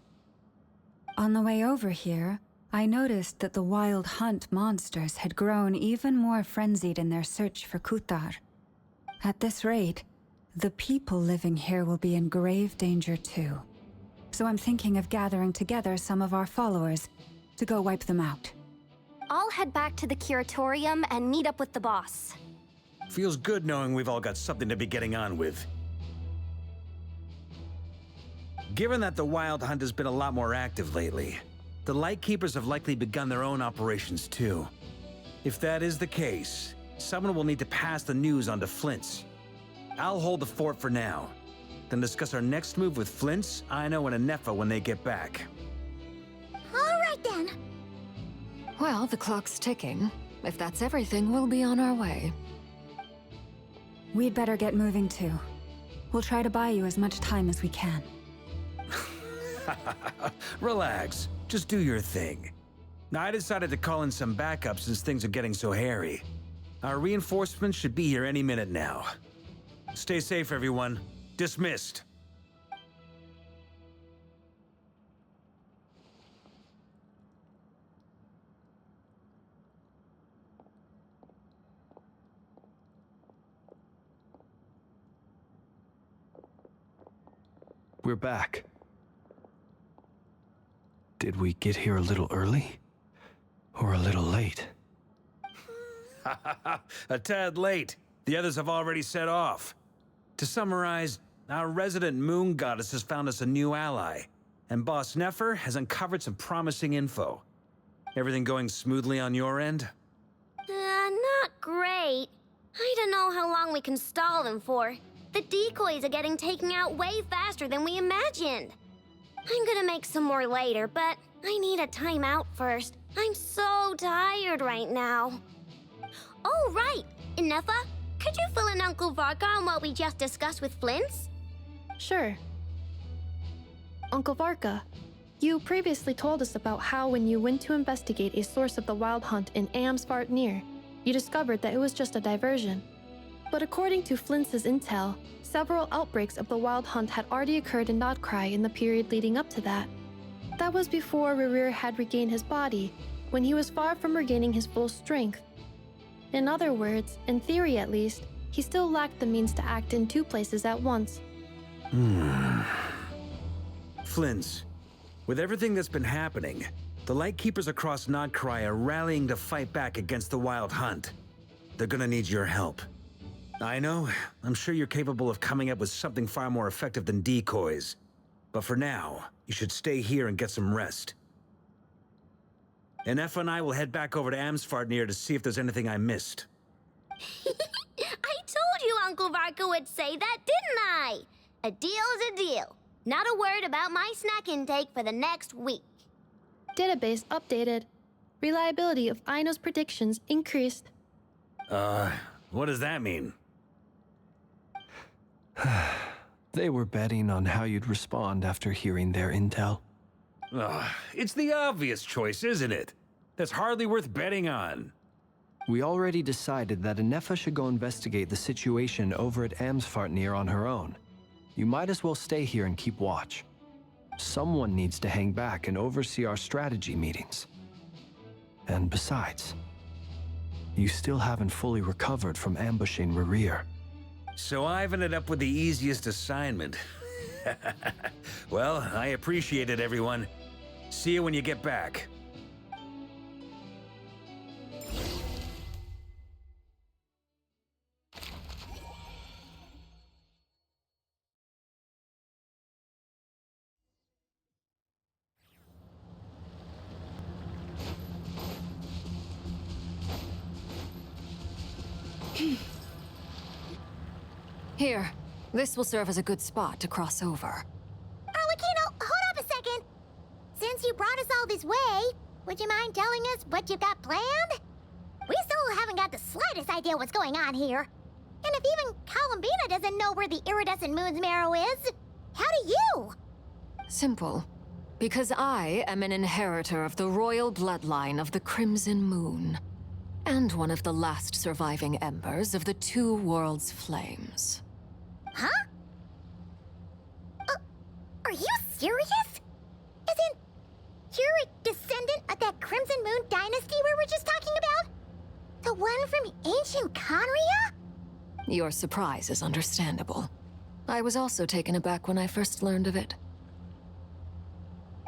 On the way over here, I noticed that the Wild Hunt monsters had grown even more frenzied in their search for Kutar. At this rate, the people living here will be in grave danger too. So I'm thinking of gathering together some of our followers to go wipe them out. I'll head back to the curatorium and meet up with the boss. Feels good knowing we've all got something to be getting on with. Given that the Wild Hunt has been a lot more active lately, the Lightkeepers have likely begun their own operations too. If that is the case, someone will need to pass the news on to Flint's. I'll hold the fort for now, then discuss our next move with Flint's, Aino, and Anefa when they get back. All right then. Well, the clock's ticking. If that's everything, we'll be on our way. We'd better get moving too. We'll try to buy you as much time as we can. Relax. Just do your thing. I decided to call in some backup since things are getting so hairy. Our reinforcements should be here any minute now. Stay safe, everyone. Dismissed. We're back. Did we get here a little early? Or a little late? A tad late. The others have already set off. To summarize, our resident moon goddess has found us a new ally, and Boss Nefer has uncovered some promising info. Everything going smoothly on your end? great. I don't know how long we can stall them for. The decoys are getting taken out way faster than we imagined. I'm gonna make some more later, but I need a timeout first. I'm so tired right now. Oh, right! Inefa, could you fill in Uncle Varka on what we just discussed with Flints? Sure. Uncle Varka, you previously told us about how when you went to investigate a source of the Wild Hunt in Amsvartnir, you discovered that it was just a diversion. But according to Flints' intel, several outbreaks of the Wild Hunt had already occurred in Nodkrai in the period leading up to that. That was before Rerir had regained his body, when he was far from regaining his full strength. In other words, in theory at least, he still lacked the means to act in two places at once. Flints, with everything that's been happening, the Lightkeepers across Nodkrai are rallying to fight back against the Wild Hunt. They're gonna need your help. I know, I'm sure you're capable of coming up with something far more effective than decoys. But for now, you should stay here and get some rest. Inefa and I will head back over to Amsvartnir to see if there's anything I missed. I told you Uncle Varka would say that, didn't I? A deal is a deal. Not a word about my snack intake for the next week. Database updated. Reliability of Aino's predictions increased. What does that mean? They were betting on how you'd respond after hearing their intel. It's the obvious choice, isn't it? That's hardly worth betting on. We already decided that Inefa should go investigate the situation over at Amsvartnir on her own. You might as well stay here and keep watch. Someone needs to hang back and oversee our strategy meetings. And besides, you still haven't fully recovered from ambushing Rerir. So I've ended up with the easiest assignment. Well, I appreciate it, everyone. See you when you get back. Here, this will serve as a good spot to cross over. Arlecchino, hold up a second. Since you brought us all this way, would you mind telling us what you've got planned? We still haven't got the slightest idea what's going on here. And if even Columbina doesn't know where the iridescent moon's marrow is, how do you? Simple. Because I am an inheritor of the royal bloodline of the Crimson Moon, and one of the last surviving embers of the Two Worlds' flames. Huh? Are you serious? Isn't you're a descendant of that Crimson Moon dynasty we were just talking about? The one from ancient Conria? Your surprise is understandable. I was also taken aback when I first learned of it.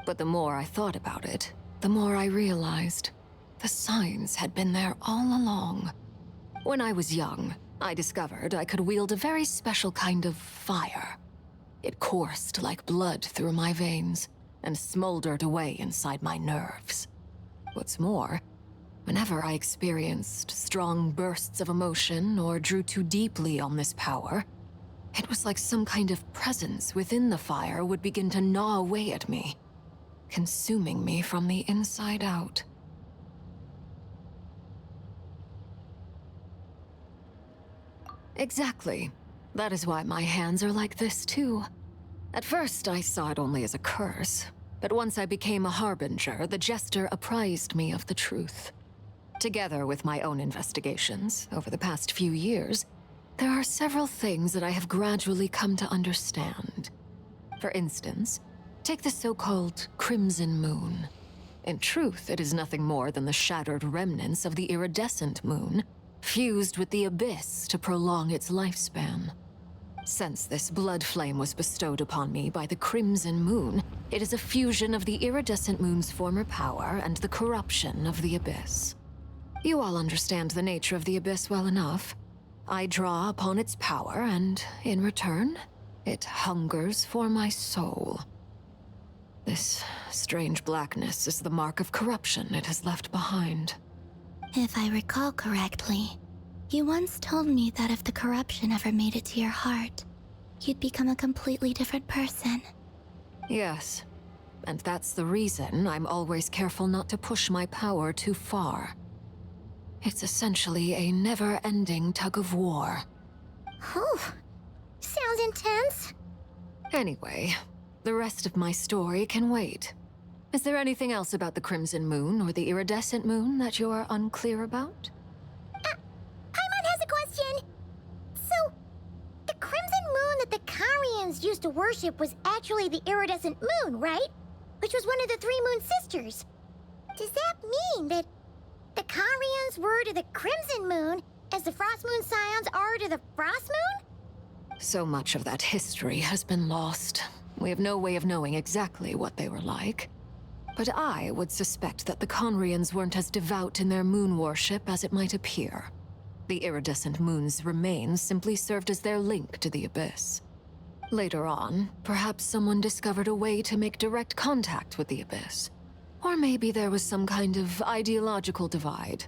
But the more I thought about it, the more I realized the signs had been there all along. When I was young, I discovered I could wield a very special kind of fire. It coursed like blood through my veins and smoldered away inside my nerves. What's more, whenever I experienced strong bursts of emotion or drew too deeply on this power, it was like some kind of presence within the fire would begin to gnaw away at me, consuming me from the inside out. Exactly. That is why my hands are like this, too. At first, I saw it only as a curse, but once I became a harbinger, the Jester apprised me of the truth. Together with my own investigations, over the past few years, there are several things that I have gradually come to understand. For instance, take the so-called Crimson Moon. In truth, it is nothing more than the shattered remnants of the iridescent moon, fused with the abyss to prolong its lifespan. Since this blood flame was bestowed upon me by the Crimson Moon, it is a fusion of the iridescent moon's former power and the corruption of the abyss. You all understand the nature of the abyss well enough. I draw upon its power, and in return, it hungers for my soul. This strange blackness is the mark of corruption it has left behind. If I recall correctly, You once told me that if the corruption ever made it to your heart, you'd become a completely different person. Yes. And that's the reason I'm always careful not to push my power too far. It's essentially a never-ending tug of war. Whew. Sounds intense. Anyway, the rest of my story can wait. Is there anything else about the Crimson Moon or the Iridescent Moon that you're unclear about? Paimon has a question. So, the Crimson Moon that the Karians used to worship was actually the Iridescent Moon, right? Which was one of the three Moon Sisters. Does that mean that the Karians were to the Crimson Moon as the Frost Moon Scions are to the Frost Moon? So much of that history has been lost. We have no way of knowing exactly what they were like. But I would suspect that the Conrians weren't as devout in their moon worship as it might appear. The iridescent moon's remains simply served as their link to the Abyss. Later on, perhaps someone discovered a way to make direct contact with the Abyss. Or maybe there was some kind of ideological divide.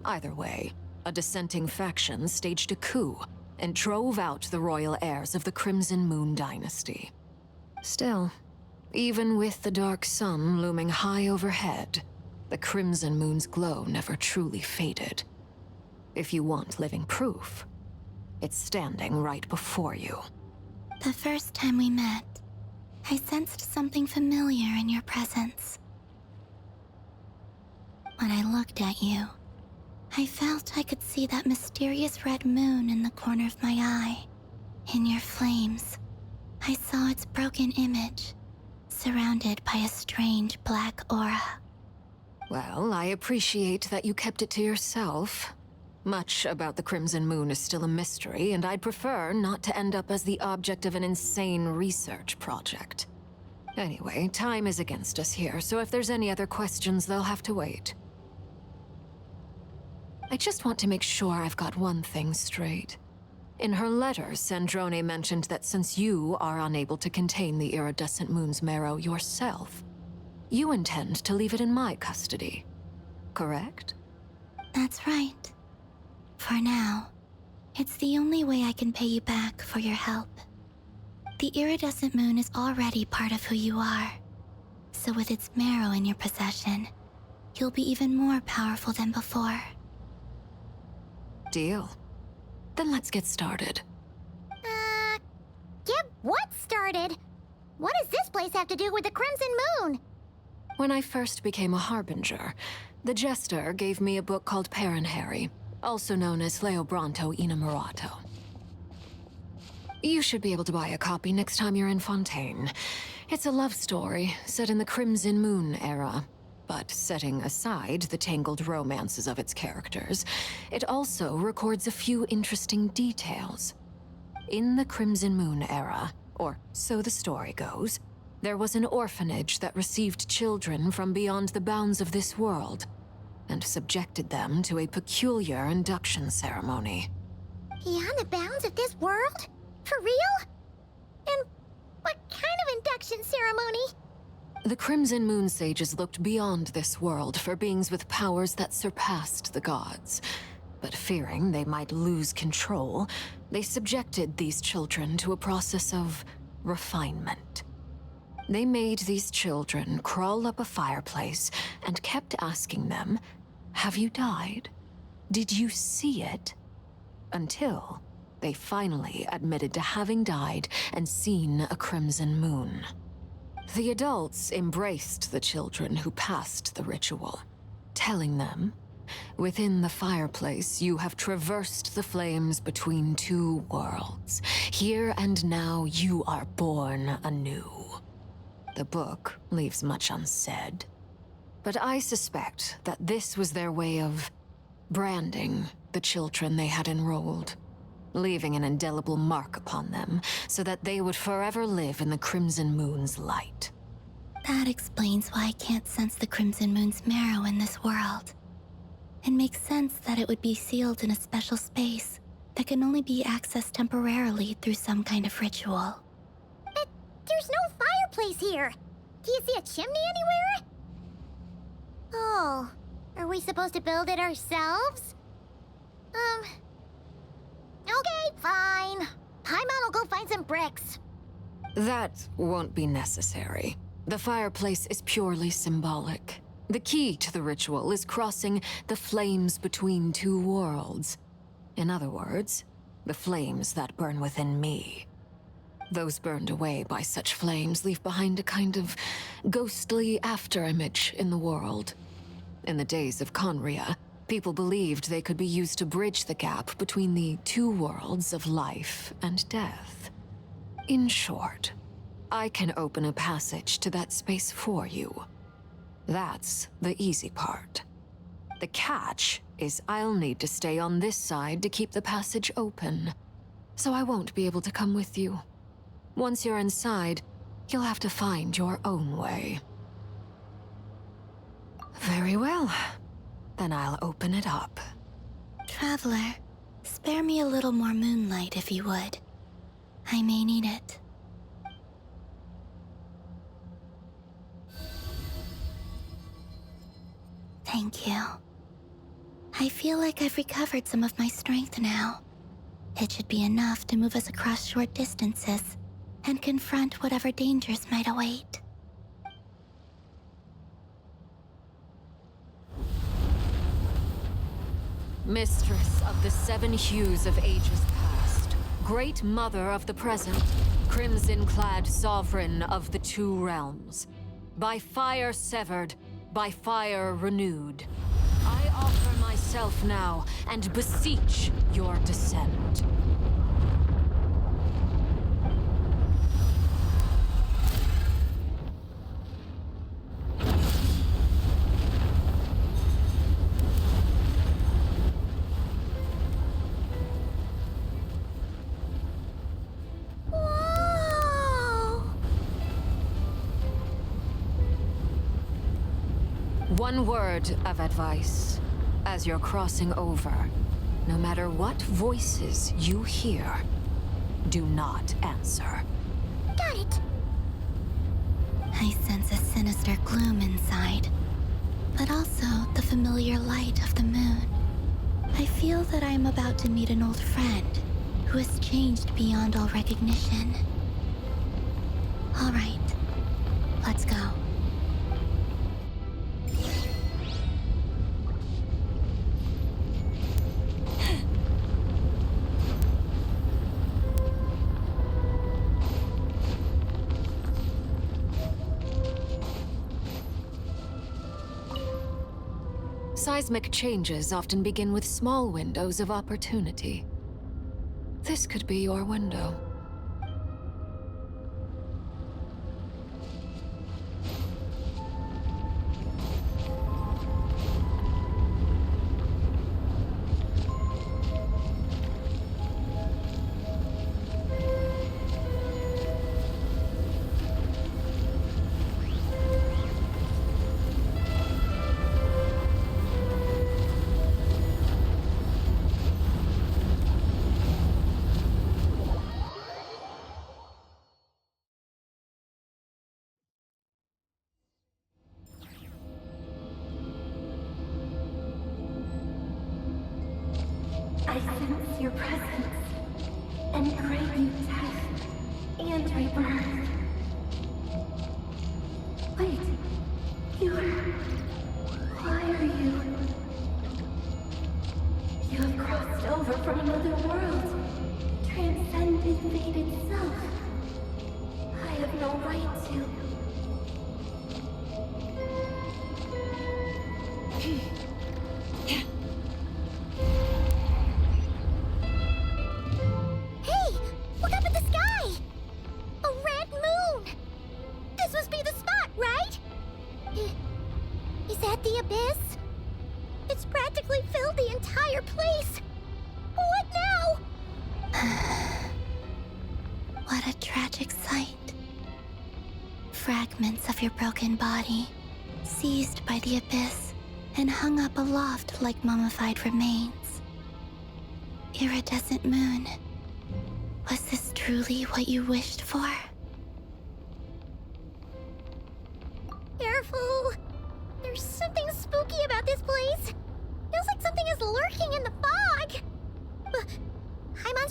Either way, a dissenting faction staged a coup and drove out the royal heirs of the Crimson Moon dynasty. Still, even with the dark sun looming high overhead, the Crimson Moon's glow never truly faded. If you want living proof, it's standing right before you. The first time we met, I sensed something familiar in your presence. When I looked at you, I felt I could see that mysterious red moon in the corner of my eye. In your flames, I saw its broken image, surrounded by a strange black aura. Well, I appreciate that you kept it to yourself. Much about the Crimson Moon is still a mystery, and I'd prefer not to end up as the object of an insane research project. Anyway, time is against us here, so if there's any other questions, they'll have to wait. I just want to make sure I've got one thing straight. In her letter, Sandrone mentioned that since you are unable to contain the iridescent moon's marrow yourself, you intend to leave it in my custody. Correct? That's right. For now, it's the only way I can pay you back for your help. The iridescent moon is already part of who you are, so with its marrow in your possession, you'll be even more powerful than before. Deal. Then let's get started. Get what started? What does this place have to do with the Crimson Moon? When I first became a Harbinger, the Jester gave me a book called Paranhari, also known as Leobranto Innamorato. You should be able to buy a copy next time you're in Fontaine. It's a love story set in the Crimson Moon era. But setting aside the tangled romances of its characters, it also records a few interesting details. In the Crimson Moon era, or so the story goes, there was an orphanage that received children from beyond the bounds of this world, and subjected them to a peculiar induction ceremony. Beyond the bounds of this world? For real? And what kind of induction ceremony? The Crimson Moon sages looked beyond this world for beings with powers that surpassed the gods. But fearing they might lose control, they subjected these children to a process of refinement. They made these children crawl up a fireplace and kept asking them, "Have you died? Did you see it?" Until they finally admitted to having died and seen a crimson moon. The adults embraced the children who passed the ritual, telling them, "Within the fireplace, you have traversed the flames between two worlds. Here and now, you are born anew." The book leaves much unsaid, but I suspect that this was their way of branding the children they had enrolled, leaving an indelible mark upon them so that they would forever live in the Crimson Moon's light. That explains why I can't sense the Crimson Moon's marrow in this world. It makes sense that it would be sealed in a special space that can only be accessed temporarily through some kind of ritual. But there's no fireplace here. Do you see a chimney anywhere? Oh, are we supposed to build it ourselves? Okay, fine. Paimon will go find some bricks. That won't be necessary. The fireplace is purely symbolic. The key to the ritual is crossing the flames between two worlds. In other words, the flames that burn within me. Those burned away by such flames leave behind a kind of ghostly afterimage in the world. In the days of Conria, people believed they could be used to bridge the gap between the two worlds of life and death. In short, I can open a passage to that space for you. That's the easy part. The catch is I'll need to stay on this side to keep the passage open, so I won't be able to come with you. Once you're inside, you'll have to find your own way. Very well. Then I'll open it up. Traveler, spare me a little more moonlight if you would. I may need it. Thank you. I feel like I've recovered some of my strength now. It should be enough to move us across short distances and confront whatever dangers might await. Mistress of the seven hues of ages past, great mother of the present, crimson-clad sovereign of the two realms. By fire severed, by fire renewed. I offer myself now and beseech your descent. One word of advice. As you're crossing over, no matter what voices you hear, do not answer. Got it. I sense a sinister gloom inside, but also the familiar light of the moon. I feel that I am about to meet an old friend who has changed beyond all recognition. All right, let's go. Seismic changes often begin with small windows of opportunity. This could be your window. I sense your presence, and crave you death and rebirth. Wait, why are you? You have crossed over from another world, transcended fate itself. I have no right to. Hey! Look up at the sky! A red moon! This must be the spot, right? Is that the abyss? It's practically filled the entire place! What now? What a tragic sight. Fragments of your broken body, seized by the abyss and hung up aloft like mummified remains. Iridescent moon, was this truly what you wished for? Careful! There's something spooky about this place. Feels like something is lurking in the fog. Paimon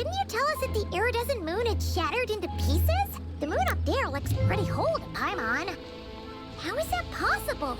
didn't you tell us that the iridescent moon had shattered into pieces? The moon up there looks pretty whole to Paimon. How is that possible?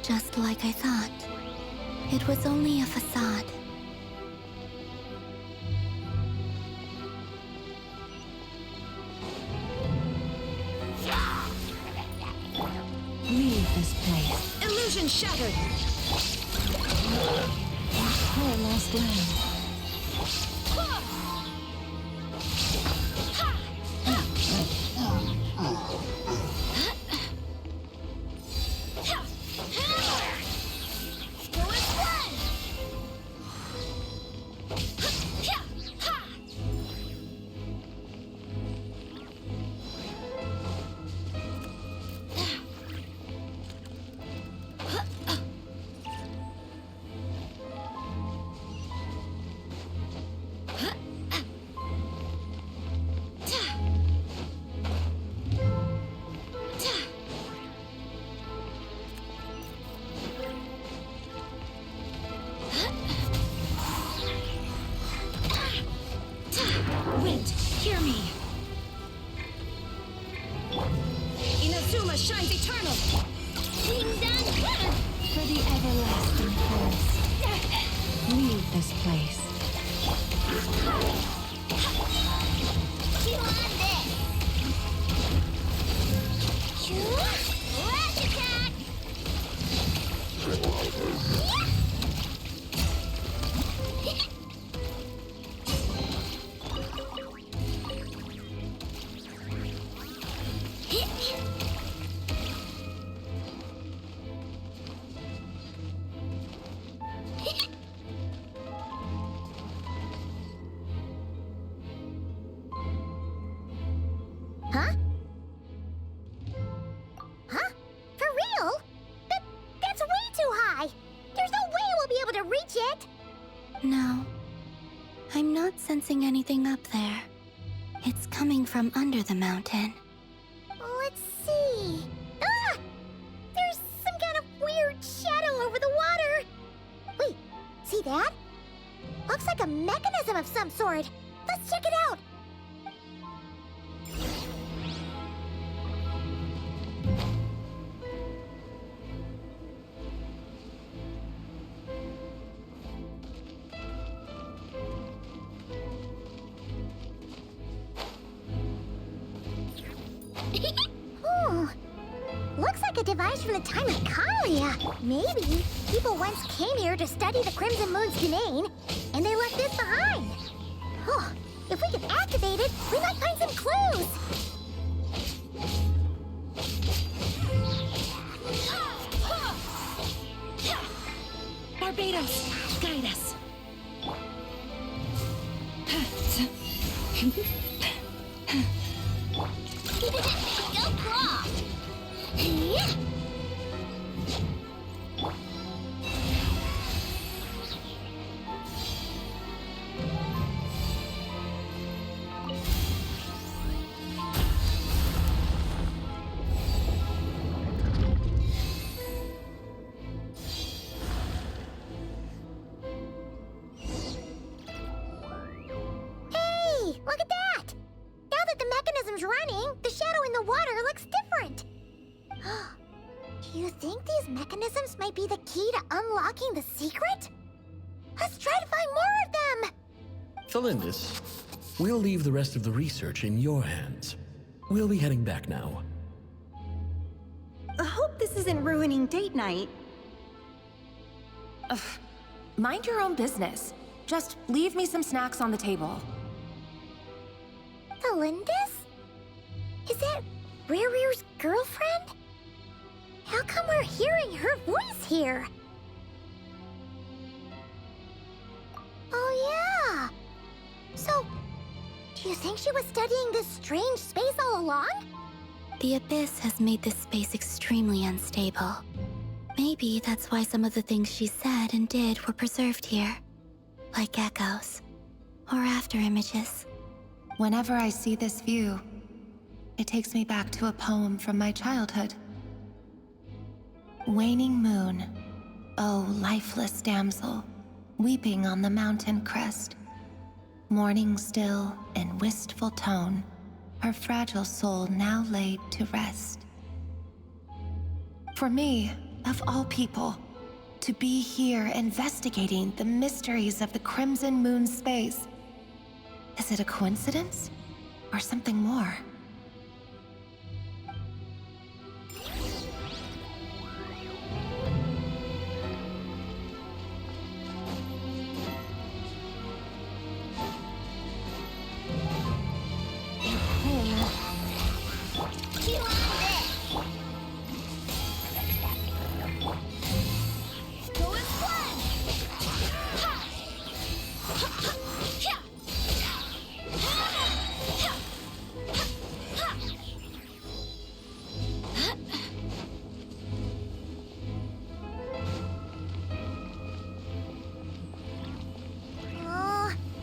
Just like I thought. It was only a facade. Leave this place. Illusion shattered! Poor lost land. Wind, hear me! Inazuma shines eternal! For the everlasting forest. Leave this place. Chew on this! Chew? Rush attack! Huh? Huh? For real? That's way too high! There's no way we'll be able to reach it! No. I'm not sensing anything up there. It's coming from under the mountain. Let's see... Ah! There's some kind of weird shadow over the water! Wait, see that? Looks like a mechanism of some sort. Let's check it out! Looks like a device from the time of Kalia. Maybe people once came here to study the Crimson Moon's domain, and they left this behind. Oh, if we can activate it, we might find some clues. Barbados, guide us! Go claw! Yeah. Hey, look at that! Now that the mechanism's running, the shadow in the water looks different. Do you think these mechanisms might be the key to unlocking the secret? A Let's try to find more of them! Felindis, we'll leave the rest of the research in your hands. We'll be heading back now. I hope this isn't ruining date night. Ugh. Mind your own business. Just leave me some snacks on the table. Felindis? Is that Rear's girlfriend? How come we're hearing her voice here? Oh yeah! So, do you think she was studying this strange space all along? The Abyss has made this space extremely unstable. Maybe that's why some of the things she said and did were preserved here. Like echoes. Or after images. Whenever I see this view, it takes me back to a poem from my childhood. Waning moon, oh lifeless damsel, weeping on the mountain crest. Mourning still in wistful tone, her fragile soul now laid to rest. For me, of all people, to be here investigating the mysteries of the Crimson Moon space, is it a coincidence or something more?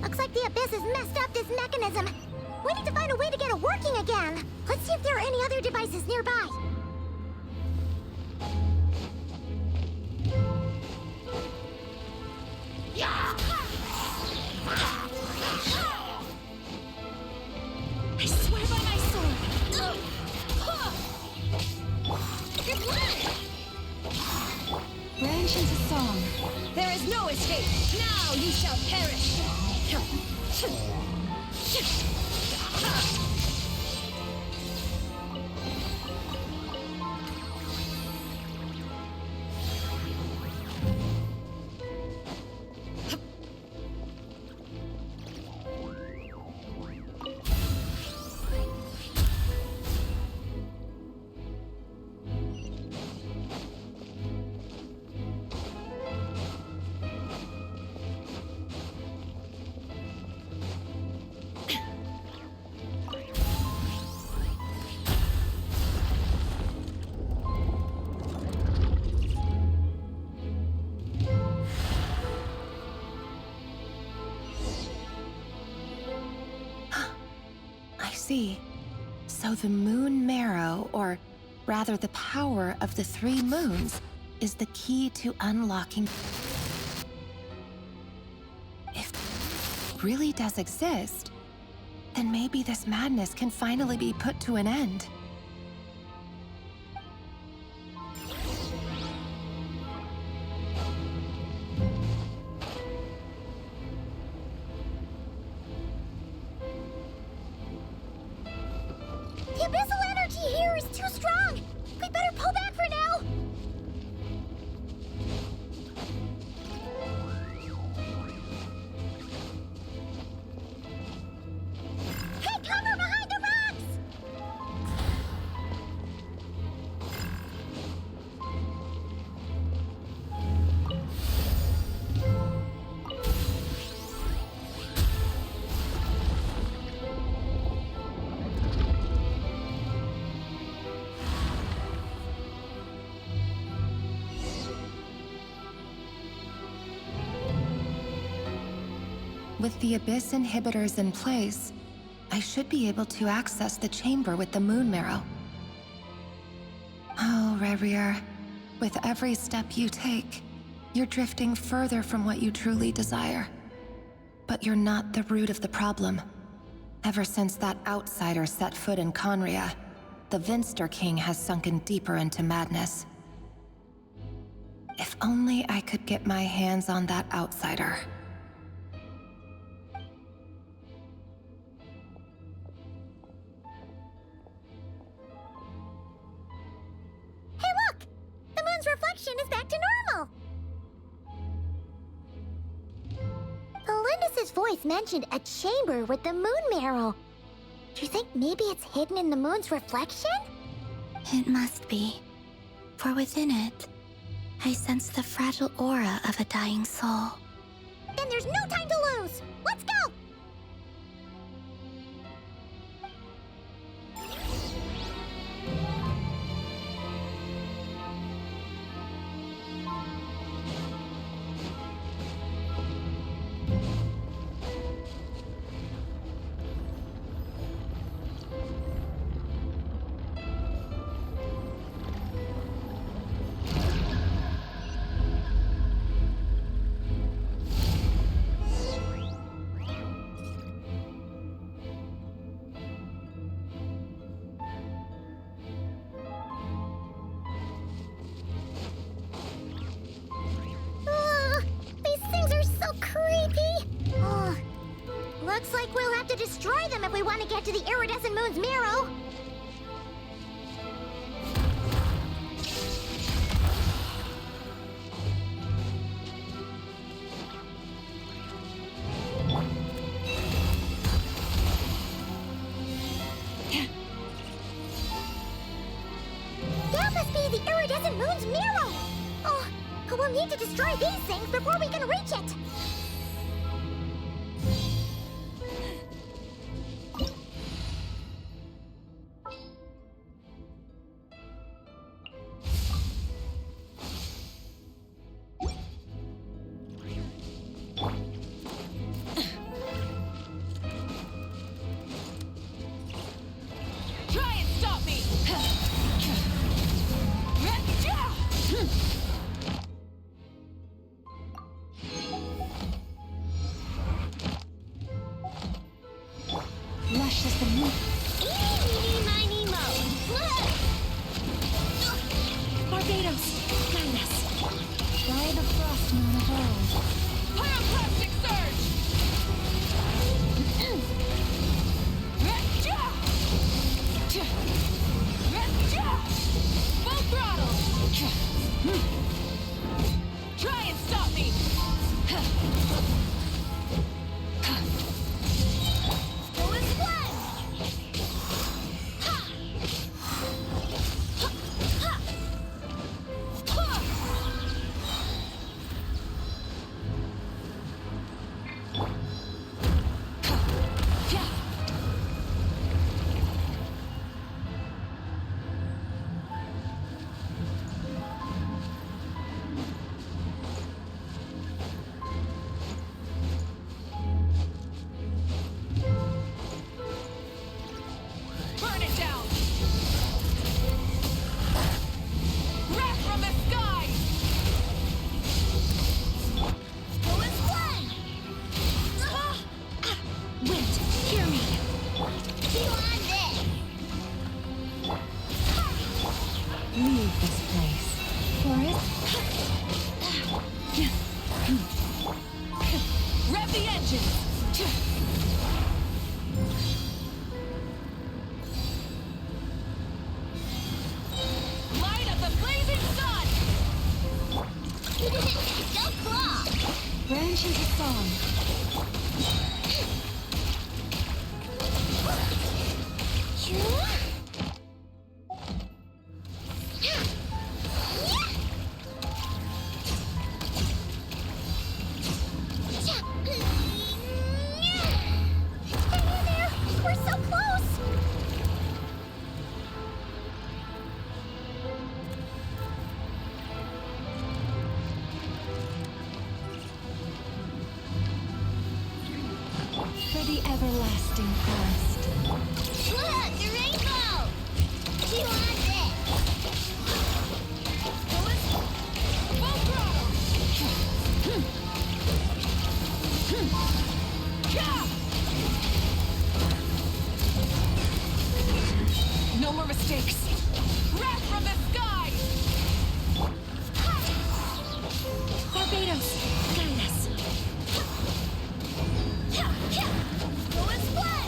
Looks like the Abyss has messed up this mechanism. We need to find a way to get it working again. Let's see if there are any other devices nearby. I swear by my sword! Branch into song. There is no escape! Now you shall perish! See. So the moon marrow, or rather the power of the 3 moons, is the key to unlocking. If it really does exist, then maybe this madness can finally be put to an end. The abyssal energy here is too strong! We better pull back for now! Take cover behind the rocks! With the Abyss inhibitors in place, I should be able to access the chamber with the moon marrow. Oh, Rerir, with every step you take, you're drifting further from what you truly desire. But you're not the root of the problem. Ever since that outsider set foot in Conria, the Vinster King has sunken deeper into madness. If only I could get my hands on that outsider. Lindis's voice mentioned a chamber with the moon marrow. Do you think maybe it's hidden in the moon's reflection? It must be. For within it, I sense the fragile aura of a dying soul. Then there's no time to lose! Let's go! These things are so creepy! Looks like we'll have to destroy them if we want to get to the iridescent moon's marrow. That must be the iridescent moon's marrow! Oh, we'll need to destroy these things before we can reach it! Try and stop me! Lush as the moon. Eeny, miny, mo. Barbados, guide us. By the frost moon of old. Pyroclastic surge! Full throttle! Try and stop me! Go and split! Burn it down! Wrath from the sky! Go and split! Wind, hear me. You on this! Leave this place. Forest. Rev the engines! Light of the blazing sun! Go claw! Branches of song. Hang in there! We're so close! For the everlasting past. Look, the rainbow! You on this! Full throttle! No more mistakes! Wrath from the sky! Barbados, guide us. Go and split!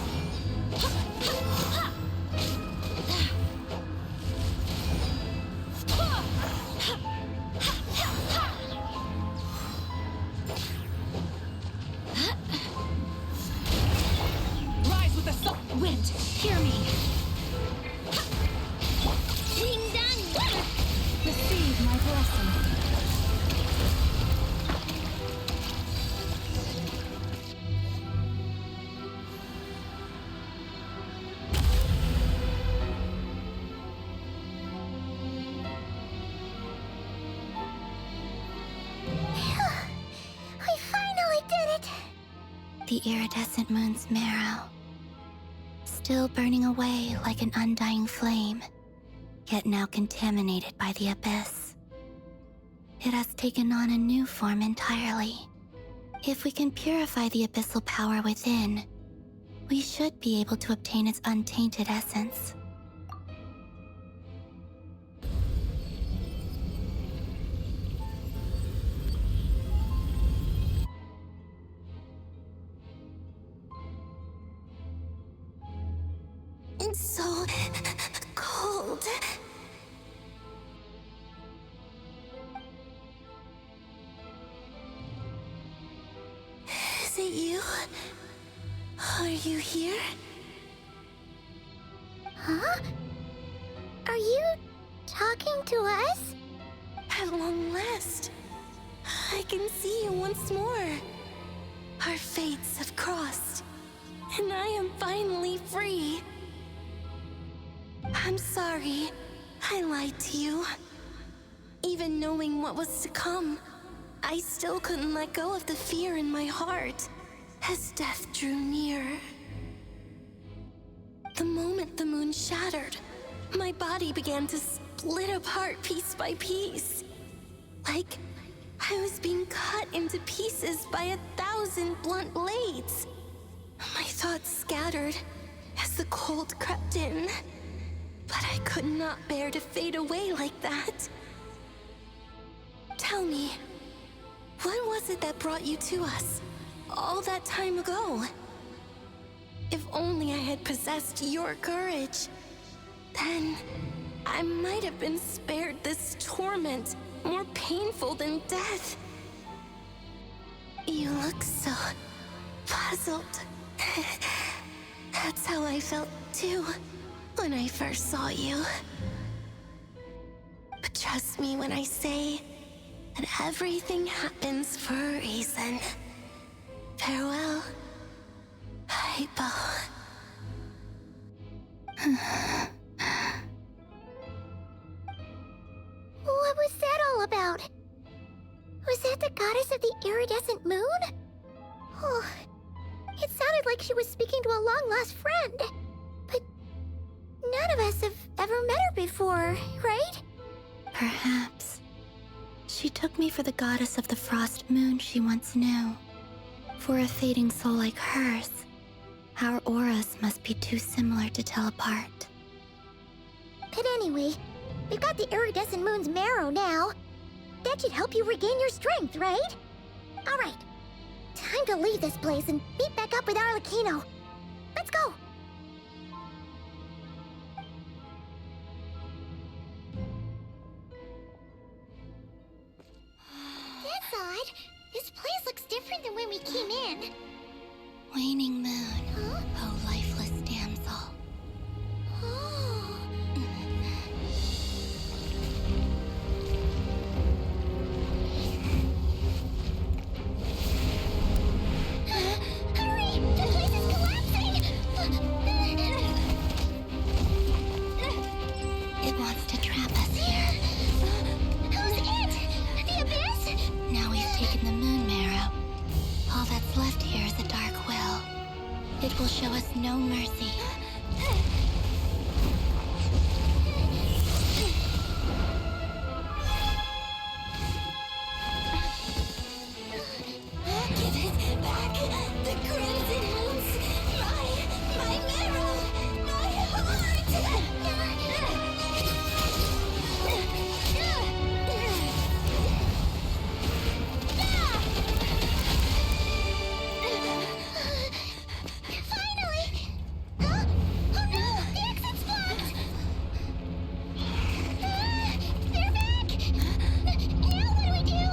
The iridescent moon's marrow, still burning away like an undying flame, yet now contaminated by the abyss. It has taken on a new form entirely. If we can purify the abyssal power within, we should be able to obtain its untainted essence. It's so cold. Is it you? Are you here? Huh? Are you talking to us? At long last, I can see you once more. Our fates have crossed, and I am finally free. I'm sorry, I lied to you. Even knowing what was to come, I still couldn't let go of the fear in my heart as death drew near. The moment the moon shattered, my body began to split apart piece by piece. Like I was being cut into pieces by 1,000 blunt blades. My thoughts scattered as the cold crept in. But I could not bear to fade away like that. Tell me, what was it that brought you to us all that time ago? If only I had possessed your courage, then I might have been spared this torment more painful than death. You look so puzzled. That's how I felt too when I first saw you. But trust me when I say that everything happens for a reason. Farewell, Hypo. What was that all about? Was that the goddess of the iridescent moon? Oh, it sounded like she was speaking to a long-lost friend. But none of us have ever met her before, right? Perhaps. She took me for the goddess of the frost moon she once knew. For a fading soul like hers, our auras must be too similar to tell apart. But anyway, we've got the iridescent moon's marrow now. That should help you regain your strength, right? All right, time to leave this place and meet back up with Arlecchino. Let's go! That's odd. This place looks different than when we came in. Waning moon, Huh? oh lifeless damsel. Oh. Hurry! The place is collapsing! It wants to trap us here. Who's it? The abyss? Now we've taken the moon marrow. All that's left here is a dark will. It will show us no mercy. Give it back! The crimson moons! My marrow! My heart! Finally! Huh? Oh no! The exit's blocked! They're back! Now what do we do?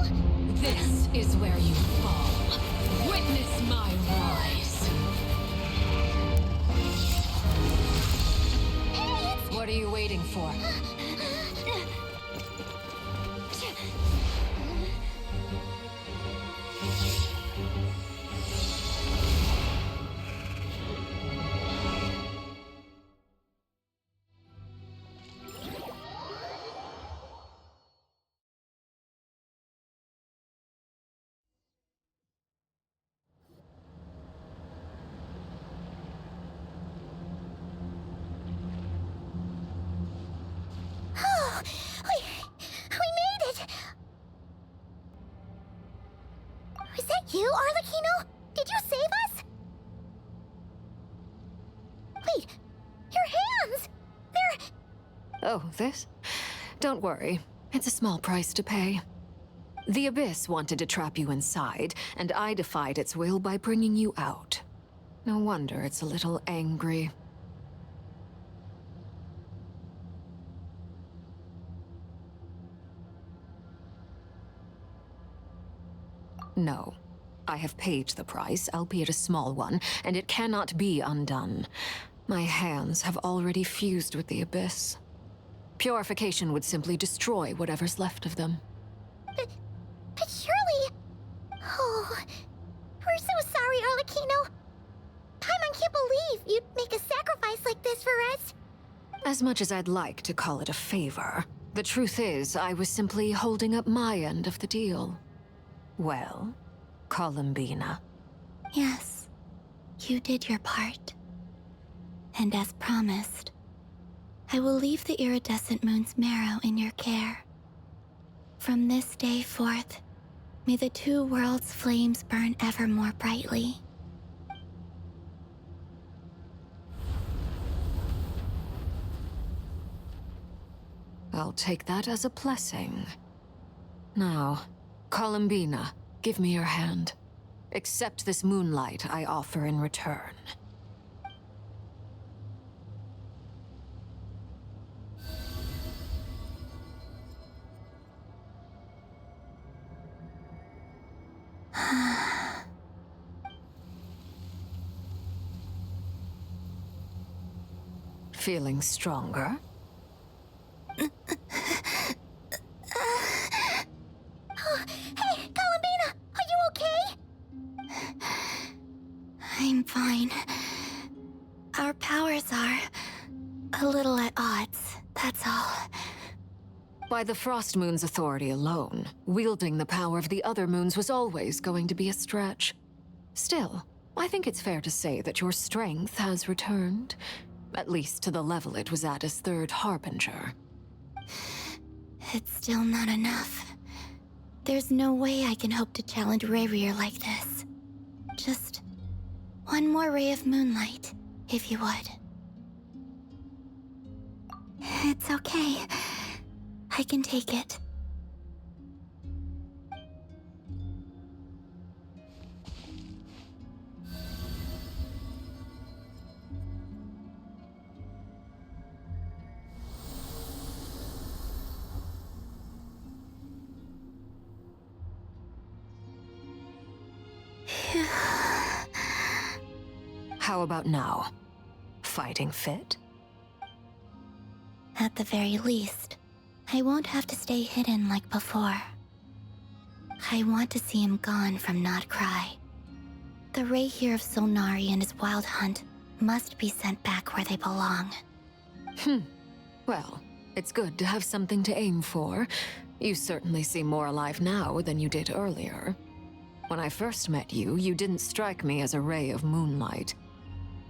This is where you fall. Witness my rise. Hey, it's... What are you waiting for? Oh, this? Don't worry. It's a small price to pay. The Abyss wanted to trap you inside, and I defied its will by bringing you out. No wonder it's a little angry. No. I have paid the price, albeit a small one, and it cannot be undone. My hands have already fused with the Abyss. Purification would simply destroy whatever's left of them. But surely... Oh, we're so sorry, Arlecchino. Paimon can't believe you'd make a sacrifice like this for us. As much as I'd like to call it a favor, the truth is I was simply holding up my end of the deal. Well, Columbina. Yes, you did your part. And as promised, I will leave the iridescent moon's marrow in your care. From this day forth, may the two worlds' flames burn ever more brightly. I'll take that as a blessing. Now, Columbina, give me your hand. Accept this moonlight I offer in return. Feeling stronger? Hey, Columbina, are you okay? I'm fine. Our powers are a little at odds, that's all. By the Frost Moon's authority alone, wielding the power of the other moons was always going to be a stretch. Still, I think it's fair to say that your strength has returned, at least to the level it was at as Third Harbinger. It's still not enough. There's no way I can hope to challenge Rayrier like this. Just one more ray of moonlight, if you would. It's okay. I can take it. How about now? Fighting fit? At the very least, I won't have to stay hidden like before. I want to see him gone from Not Krai. The Ray here of Solnari and his wild hunt must be sent back where they belong. Well, it's good to have something to aim for. You certainly seem more alive now than you did earlier. When I first met you, you didn't strike me as a ray of moonlight.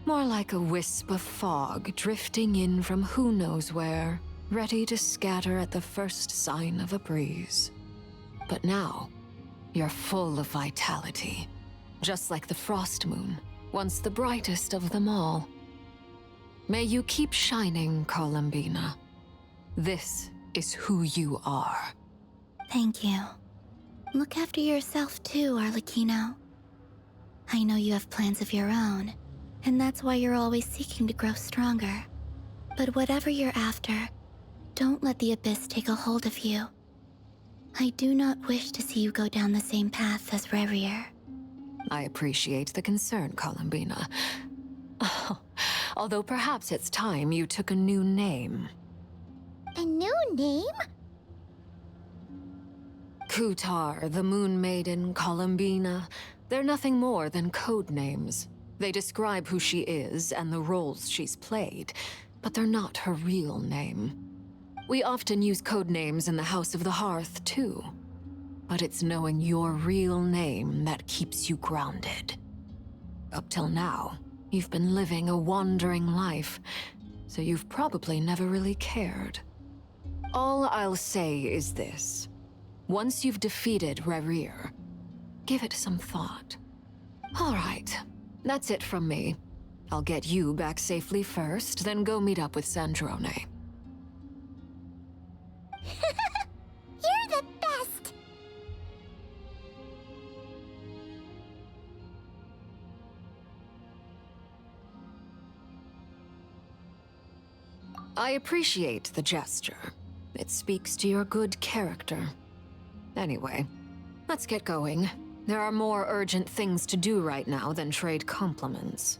More like a wisp of fog drifting in from who knows where, ready to scatter at the first sign of a breeze. But now, you're full of vitality, just like the Frost Moon, once the brightest of them all. May you keep shining, Columbina. This is who you are. Thank you. Look after yourself too, Arlecchino. I know you have plans of your own, and that's why you're always seeking to grow stronger. But whatever you're after, don't let the Abyss take a hold of you. I do not wish to see you go down the same path as Rayrier. I appreciate the concern, Columbina. Although perhaps it's time you took a new name. A new name? Kutar, the Moon Maiden, Columbina, they're nothing more than code names. They describe who she is and the roles she's played, but they're not her real name. We often use code names in the House of the Hearth, too. But it's knowing your real name that keeps you grounded. Up till now, you've been living a wandering life, so you've probably never really cared. All I'll say is this. Once you've defeated Rayrier, give it some thought. All right, that's it from me. I'll get you back safely first, then go meet up with Sandrone. I appreciate the gesture. It speaks to your good character. Anyway, let's get going. There are more urgent things to do right now than trade compliments.